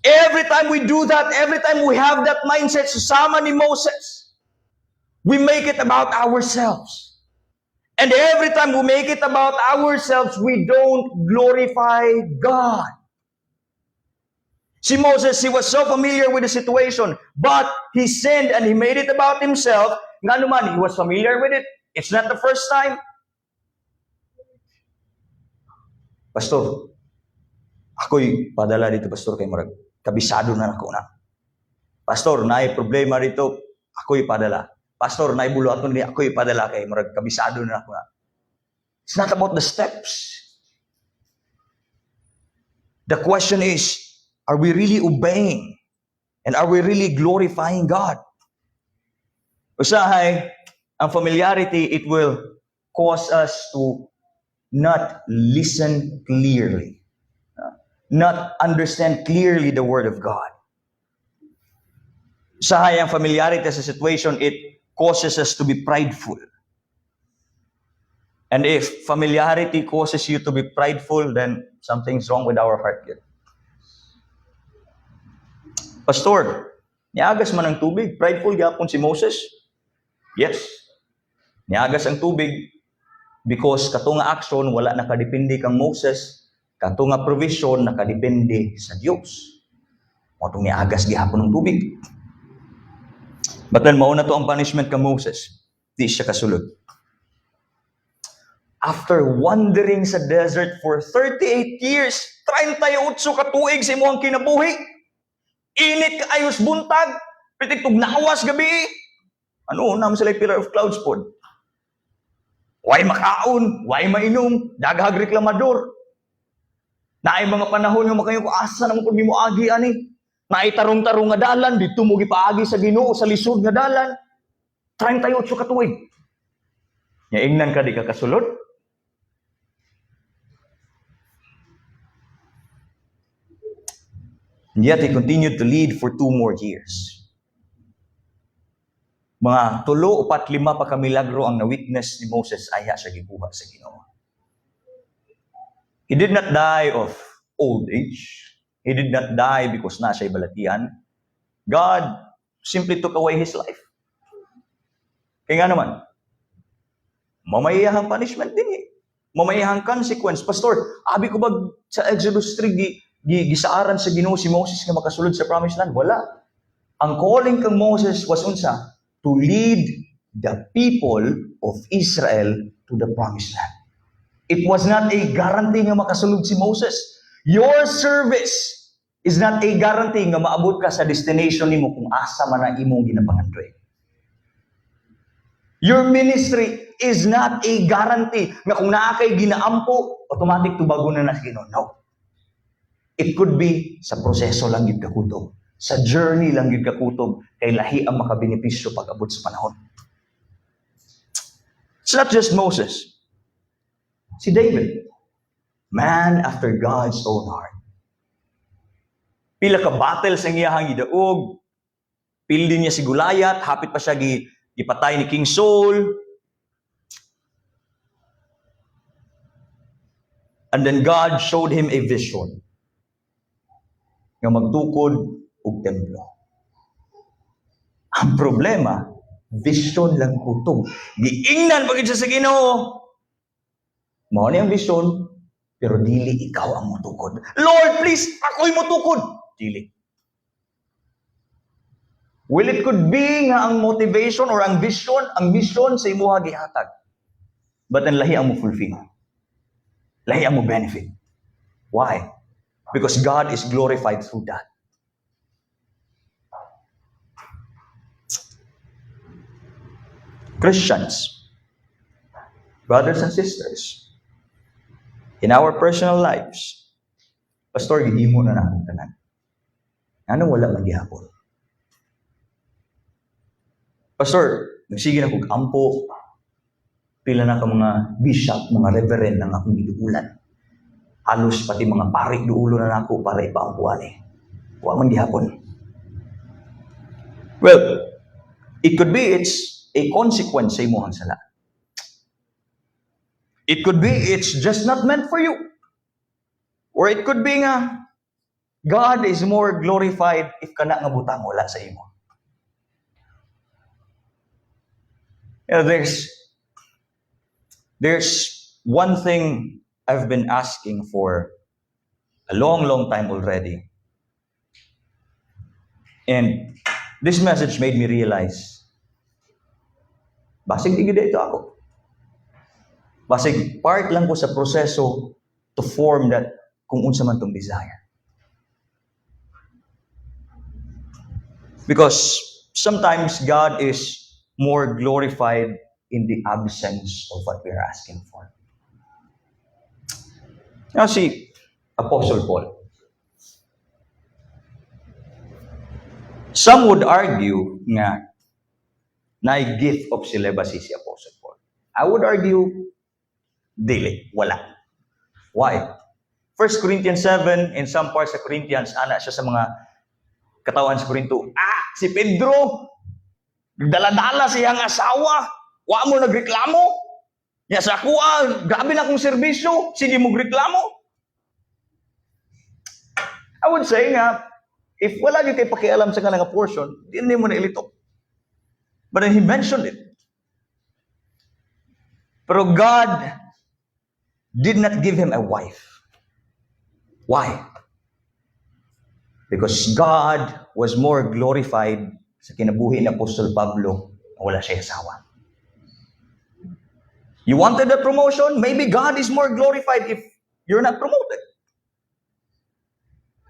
S5: Every time we do that, every time we have that mindset, susama ni Moses, we make it about ourselves. And every time we make it about ourselves, we don't glorify God. Si Moses, he was so familiar with the situation, but he sinned and he made it about himself. Nga naman, he was familiar with it. It's not the first time. Pastor, Ako'y padala dito, Pastor, kay Marag. Kabisado na ako na. Pastor, naay problema dito, ako'y padala. Pastor, naay buluhaton ni ako'y padala kay Marag. Kabisado na ako na. It's not about the steps. The question is, are we really obeying? And are we really glorifying God? Usahay, ang familiarity, it will cause us to not listen clearly. Not understand clearly the Word of God. Usahay, ang familiarity sa situation, it causes us to be prideful. And if familiarity causes you to be prideful, then something's wrong with our heart yet. Pastor, niagas man ang tubig. Prideful yapon si Moses? Yes. Niagas ang tubig because kato nga action wala nakadepende kang Moses, kato nga provision nakadepende sa Dios. Mo tong niagas gihapon ng tubig. But then mao na to ang punishment kang Moses. Di siya kasulod. After wandering sa desert for 38 years, 38 ka tuig sa imong kinabuhi, init ka ayos buntag, pitik tugnawas gabi. Ano, naman sila pillar of clouds pod. Way makaon, way mainom, daghag reklamador. Naay mga panahon nga makayo ko asa naman pud mo agi ani. Naay tarong-tarong nga dalan dito mo gipaagi sa Ginoo sa lisod nga dalan. 38 ka tuig. Nya ingnan ka di ka kasulod. And yet he continued to lead for 2 more years. Mga 3 o 4 pa ka milagro ang na-witness ni Moses aya siya gibuhat sa Ginoo. He did not die of old age. He did not die because na siya'y balatian. God simply took away his life. Kaya nga naman, mamayahang punishment din eh. Mamayahang consequence. Pastor, abi ko ba sa Exodus 3 gisaaran sa Ginoo si Moses nga makasulod sa promised land? Wala. Ang calling kang Moses was unsa? To lead the people of Israel to the promised land. It was not a guarantee nga makasulod si Moses. Your service is not a guarantee nga maabot ka sa destination nimo kung asa man ang imong ginapangandoy. Your ministry is not a guarantee nga kung naa kay ginaampo, automatic tubago na sa Ginoo. No. It could be sa proseso lang gid kakutob. Sa journey lang gid kakutob kay lahi ang makabenepisyo pag abot sa panahon. It's not just Moses. Si David, man after God's own heart. Pila ka battles ang iyahang gidaog. Pildi niya si Goliath, hapit pa siya gipatay ni King Saul. And then God showed him a vision nga magtukod og templo. Ang problema, vision lang kutob. Giingnan pagid siya sa Ginoo. Mao ni ang vision, pero dili ikaw ang motukod. Lord, please, ako'y motukod. Dili. Well, it could be nga ang motivation or ang mission sa imuha gihatag. But ang lahi ang mo fulfill. Lahi ang mo benefit. Why? Because God is glorified through that. Christians, brothers and sisters, in our personal lives, Pastor, gihimo na akong tanan. Ano wala magyapon? Pastor, nagsige na kong ampo, pila na ka mga bishop, mga reverend na akong giduulan. Halos pati mga parik duulo na ako para ipaampuan eh. Wa man gihapon. Well, it could be it's a consequence sa imuhang sala. It could be it's just not meant for you. Or it could be nga God is more glorified if kana nga butang wala sa imo. You know, there's one thing I've been asking for a long, long time already. And this message made me realize, basig di gid ito ako. Basig part lang ko sa proseso to form that kung unsa man tong desire. Because sometimes God is more glorified in the absence of what we're asking for. Now si Apostle Paul. Some would argue nga na gift of celibacy si Apostle Paul. I would argue, dili, wala. Why? 1 Corinthians 7, in some parts sa Corinthians, ana siya sa mga katawan sa Corinto. Si Pedro, dala-dala siyang asawa, wa mo nagreklamo. Ya sa kuha, grabe na kong serbisyo, sige mo reklamo. I would say nga, if wala yung kay pakialam sa kanang portion, hindi mo na ilito. But then he mentioned it. Pero God did not give him a wife. Why? Because God was more glorified sa kinabuhi ni Apostol Pablo na wala siya asawa. You wanted a promotion? Maybe God is more glorified if you're not promoted.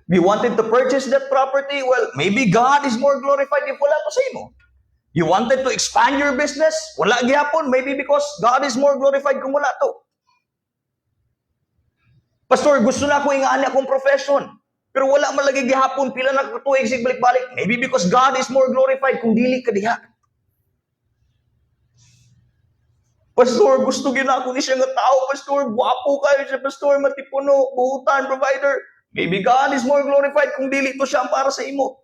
S5: You wanted to purchase that property? Well, maybe God is more glorified if wala to sa imo. You wanted to expand your business? Wala gyapon. Maybe because God is more glorified kung wala to. Pastor, gusto na ko ingaan akong profession. Pero wala malagi gihapon, pila na katuig sig balik-balik. Maybe because God is more glorified kung dili ka diha. Pastor, gusto gyud ako ni siya nga tao. Pastor, guwapo kayo siya. Pastor, matipuno, buhutan, provider. Maybe God is more glorified kung dili to siya ang para sa imo.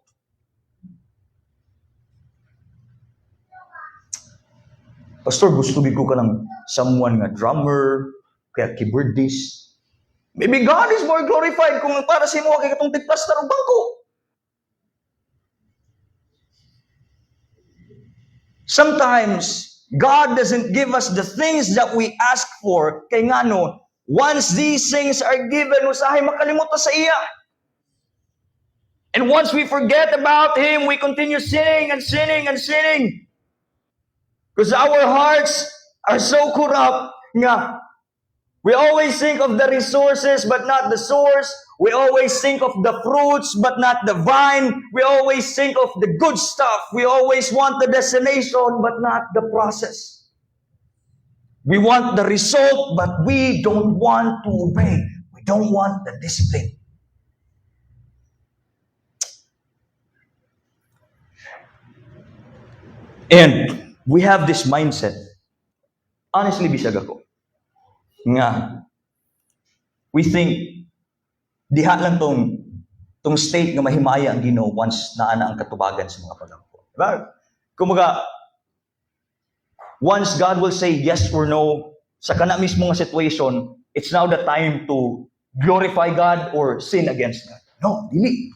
S5: Pastor, gusto gyud ko ka ng someone nga drummer, kaya keyboardist. Maybe God is more glorified kung para sa imo kay katong tigplaster og bangko. Sometimes God doesn't give us the things that we ask for kay ngano once these things are given usahay makalimot ta sa iya. And once we forget about him, we continue sinning and sinning and sinning. Because our hearts are so corrupt nga we always think of the resources but not the source. We always think of the fruits but not the vine. We always think of the good stuff. We always want the destination but not the process. We want the result but we don't want to obey. We don't want the discipline. And we have this mindset. Honestly, bisag ako. Nga, we think, diha lang tong state nga mahimaya ang Ginoo once naana ang katubagan sa mga pagangko. Diba? Kumaga, once God will say yes or no sa kana mismo nga situation, it's now the time to glorify God or sin against God. No, dili.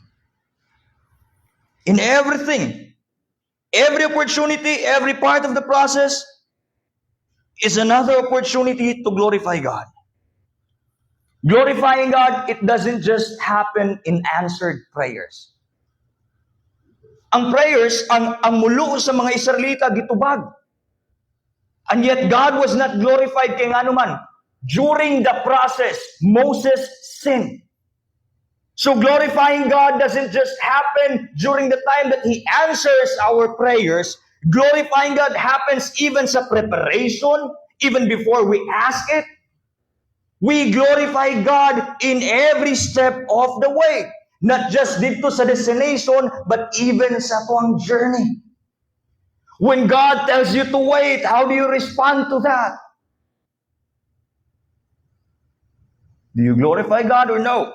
S5: In everything, every opportunity, every part of the process is another opportunity to glorify God. Glorifying God, it doesn't just happen in answered prayers. Ang prayers, ang mulo sa mga Israelita, gitubag. And yet God was not glorified kay ngano man. During the process, Moses sinned. So glorifying God doesn't just happen during the time that He answers our prayers. Glorifying God happens even sa preparation, even before we ask it. We glorify God in every step of the way. Not just dito sa destination, but even sa tuwang journey. When God tells you to wait, how do you respond to that? Do you glorify God or no?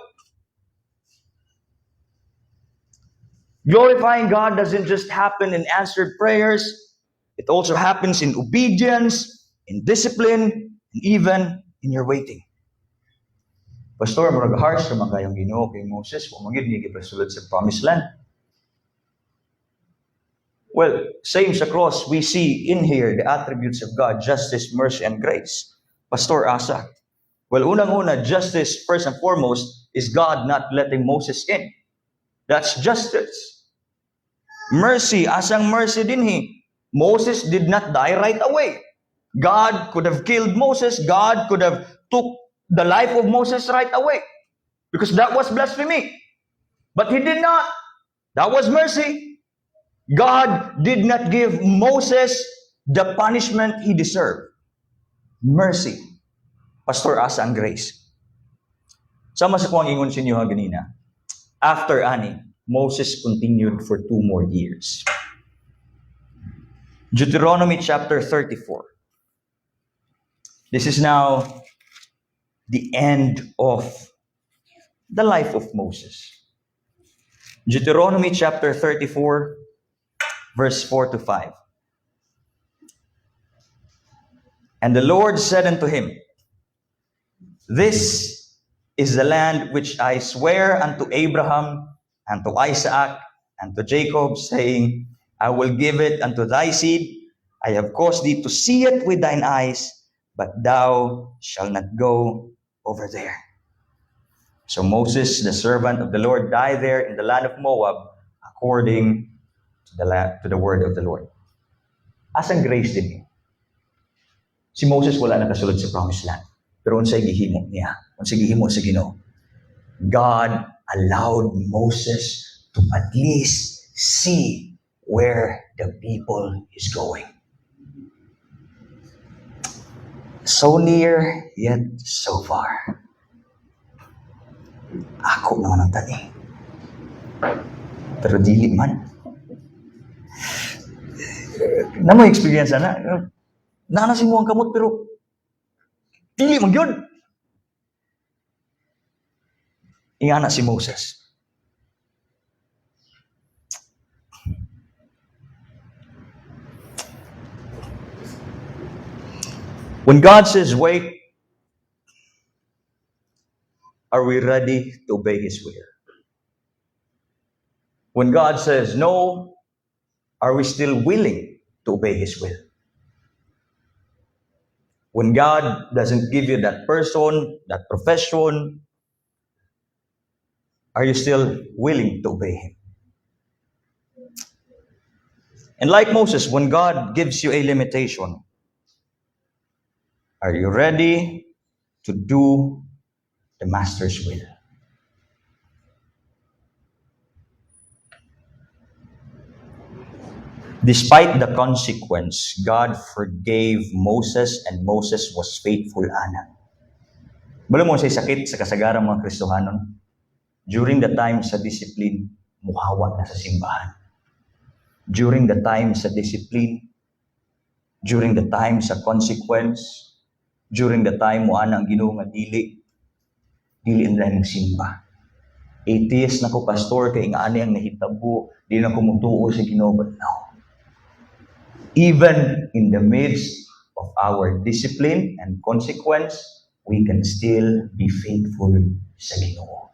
S5: Glorifying God doesn't just happen in answered prayers. It also happens in obedience, in discipline, and even in your waiting. Pastor, marag harsh naman kayong Ginoo kay Moses, wa magid ni gipasulod sa promised land. Well, same sa cross, we see in here the attributes of God, justice, mercy, and grace. Pastor, asa? Well, unang-una, justice, first and foremost, is God not letting Moses in. That's justice. Mercy, asang mercy din Moses did not die right away. God could have killed Moses. God could have took the life of Moses right away. because that was blasphemy. But he did not. That was mercy. God did not give Moses the punishment he deserved. Mercy. Pastor, asa ang grace? Sama sa kong ingon sa inyo ha ganina. After ani, Moses continued for 2 more years. Deuteronomy chapter 34. This is now the end of the life of Moses. Deuteronomy chapter 34, verse 4 to 5. And the Lord said unto him, This is the land which I swear unto Abraham, and to Isaac, and to Jacob, saying, I will give it unto thy seed. I have caused thee to see it with thine eyes, but thou shalt not go over there. So Moses, the servant of the Lord, died there in the land of Moab, according to the word of the Lord. Asang grace din. Si Moses wala nakasulod sa promised land. Pero unsay gihimo niya? Unsay gihimo sa Ginoo? God allowed Moses to at least see where the people is going. So near, yet so far. Ako naman ang tani. Pero dili man. Na mo experience na. Nanasin mo ang kamot pero dili man yun. Ingana si Moses. When God says wait, are we ready to obey His will? When God says no, are we still willing to obey His will? When God doesn't give you that person, that profession, are you still willing to obey Him? And like Moses, when God gives you a limitation, are you ready to do the Master's will? Despite the consequence, God forgave Moses and Moses was faithful ana. Balo mo say sakit sa kasagarang mga Kristohanon. During the time sa discipline, muhawa na sa simbahan. During the time sa discipline, during the time sa consequence, during the time mo ana ang Ginoo nga dili ang ng simba. Atheist na ko, pastor, kay nga ani ang nahitabo, di na ko mutuo sa Ginoo, but no. Even in the midst of our discipline and consequence, we can still be faithful sa Ginoo.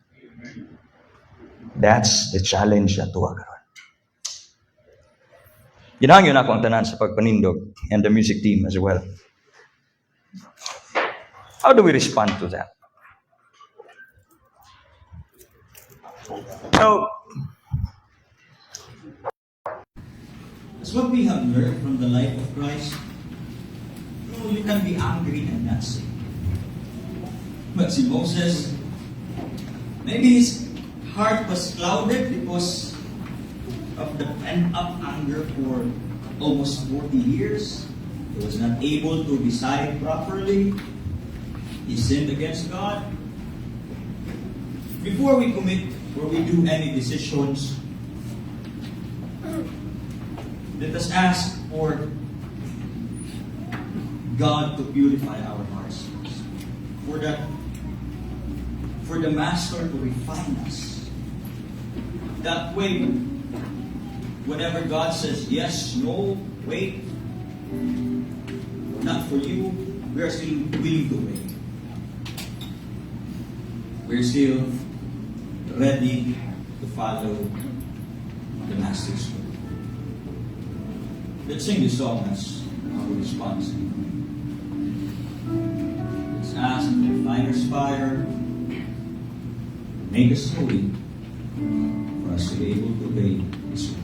S5: That's the challenge na tuwa karon. Ginahangyo na ako ang tanan sa pagpanindog and the music team as well. How do we respond to that? So,
S4: That's what we have learned from the life of Christ. You can be angry and not sin. But see Moses, maybe his heart was clouded because of the pent-up anger for almost 40 years. He was not able to decide properly. He sinned against God. Before we commit or we do any decisions, let us ask for God to purify our hearts. For the Master to refine us. That way, whenever God says yes, no, wait, not for you, we are still willing to wait. We're still ready to follow the Master's will. Let's sing this song as our response. Let's ask the refiner's fire, make us holy, for us to be able to obey His will.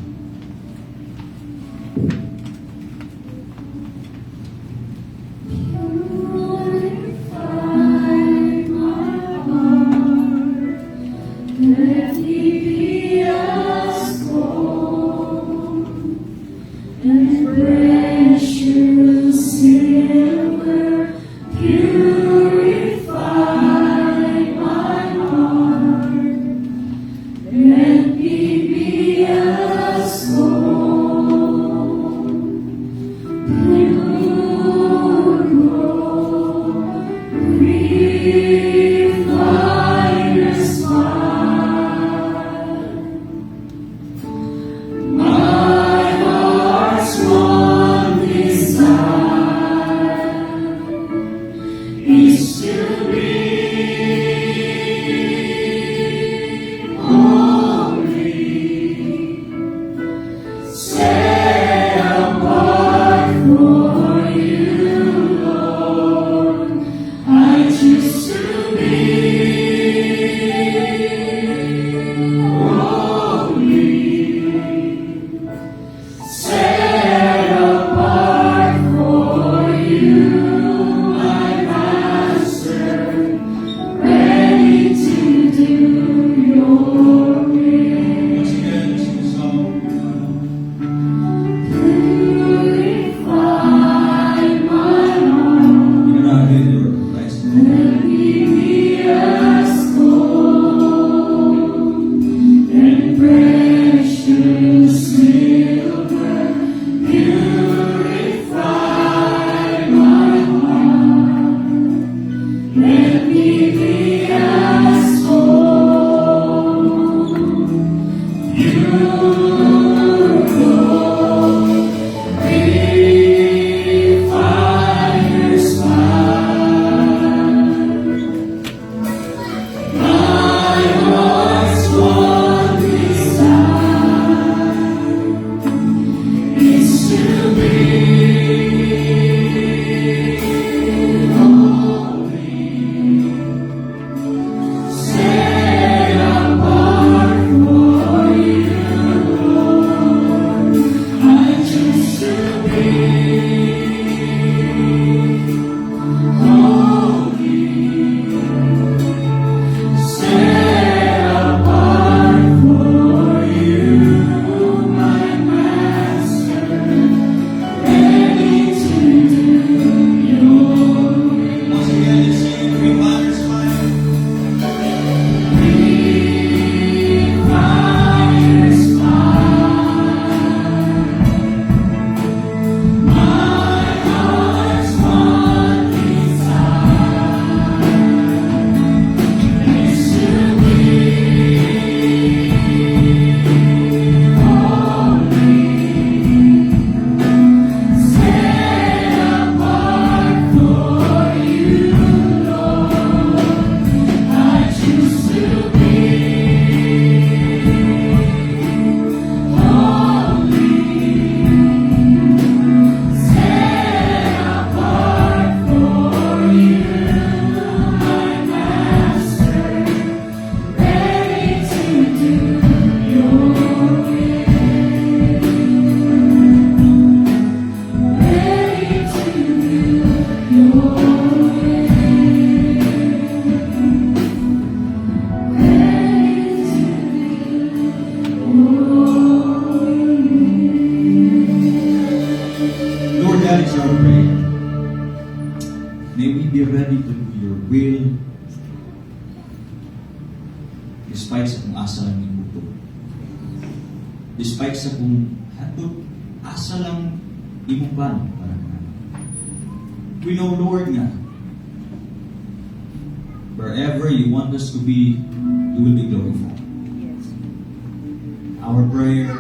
S3: and precious silver purify my heart. Let me be as gold, pure gold, refined as fire. My heart's one desire is to be holy, set apart for you, Lord. I choose to be holy, set apart for you, my Master, ready to do your will.
S4: Once again, sing the song.
S3: Purify my heart,
S4: You cannot hit your Christ.
S3: let me be as gold and precious silver. Purify my heart, let me be as gold, pure gold, refiner's fire. My heart's one desire is to be holy, set apart for you, Lord. I choose to be holy, set apart for you, my Master, ready to do your will.
S4: Once again, let's sing Refiner's Fire.
S3: Refiner's fire. My heart's one desire is to be holy, set apart for you, Lord. I choose to be holy, set apart for you, my Master, ready to do your will, ready to do your will,
S4: Lord, that is our prayer. May we be ready to do your will despite sa kung asa lang ibuto. Despite sa kung hatod asa lang imuban para naman. We know, Lord, nga wherever you want us to be, you will be glorified. Our prayer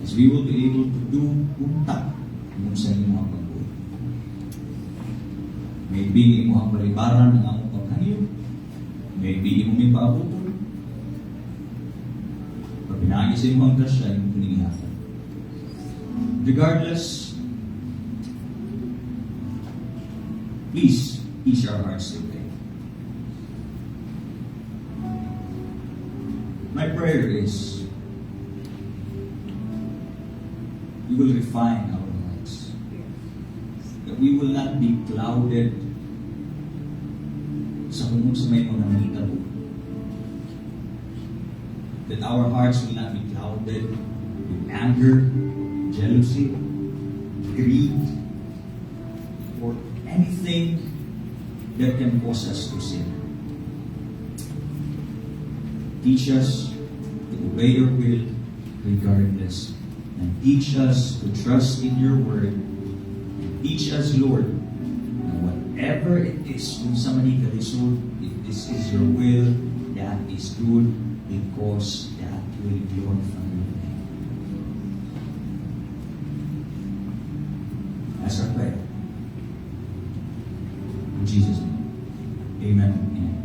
S4: is we will be able to do unta kung sa imo ang pagbuhay. Maybe imo ang balibaran ng among paghanyo. Maybe imo may paabuton. Pag pinaagi sa imo ang grasya, imo piningihatan. Regardless, please ease our hearts today. My prayer is you will refine our hearts. That we will not be clouded sa kung sa may mga nangitabo. That our hearts will not be clouded anger, jealousy, greed, or anything that can cause us to sin. Teach us to obey your will regardless. And teach us to trust in your word. And teach us, Lord, na whatever it is, kung sa mani kalisod, if this is your will, that is good because that will glorify your name. That's our prayer. In Jesus' name. Amen and amen.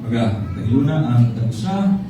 S4: Pagka, kahiluna ang tagusa,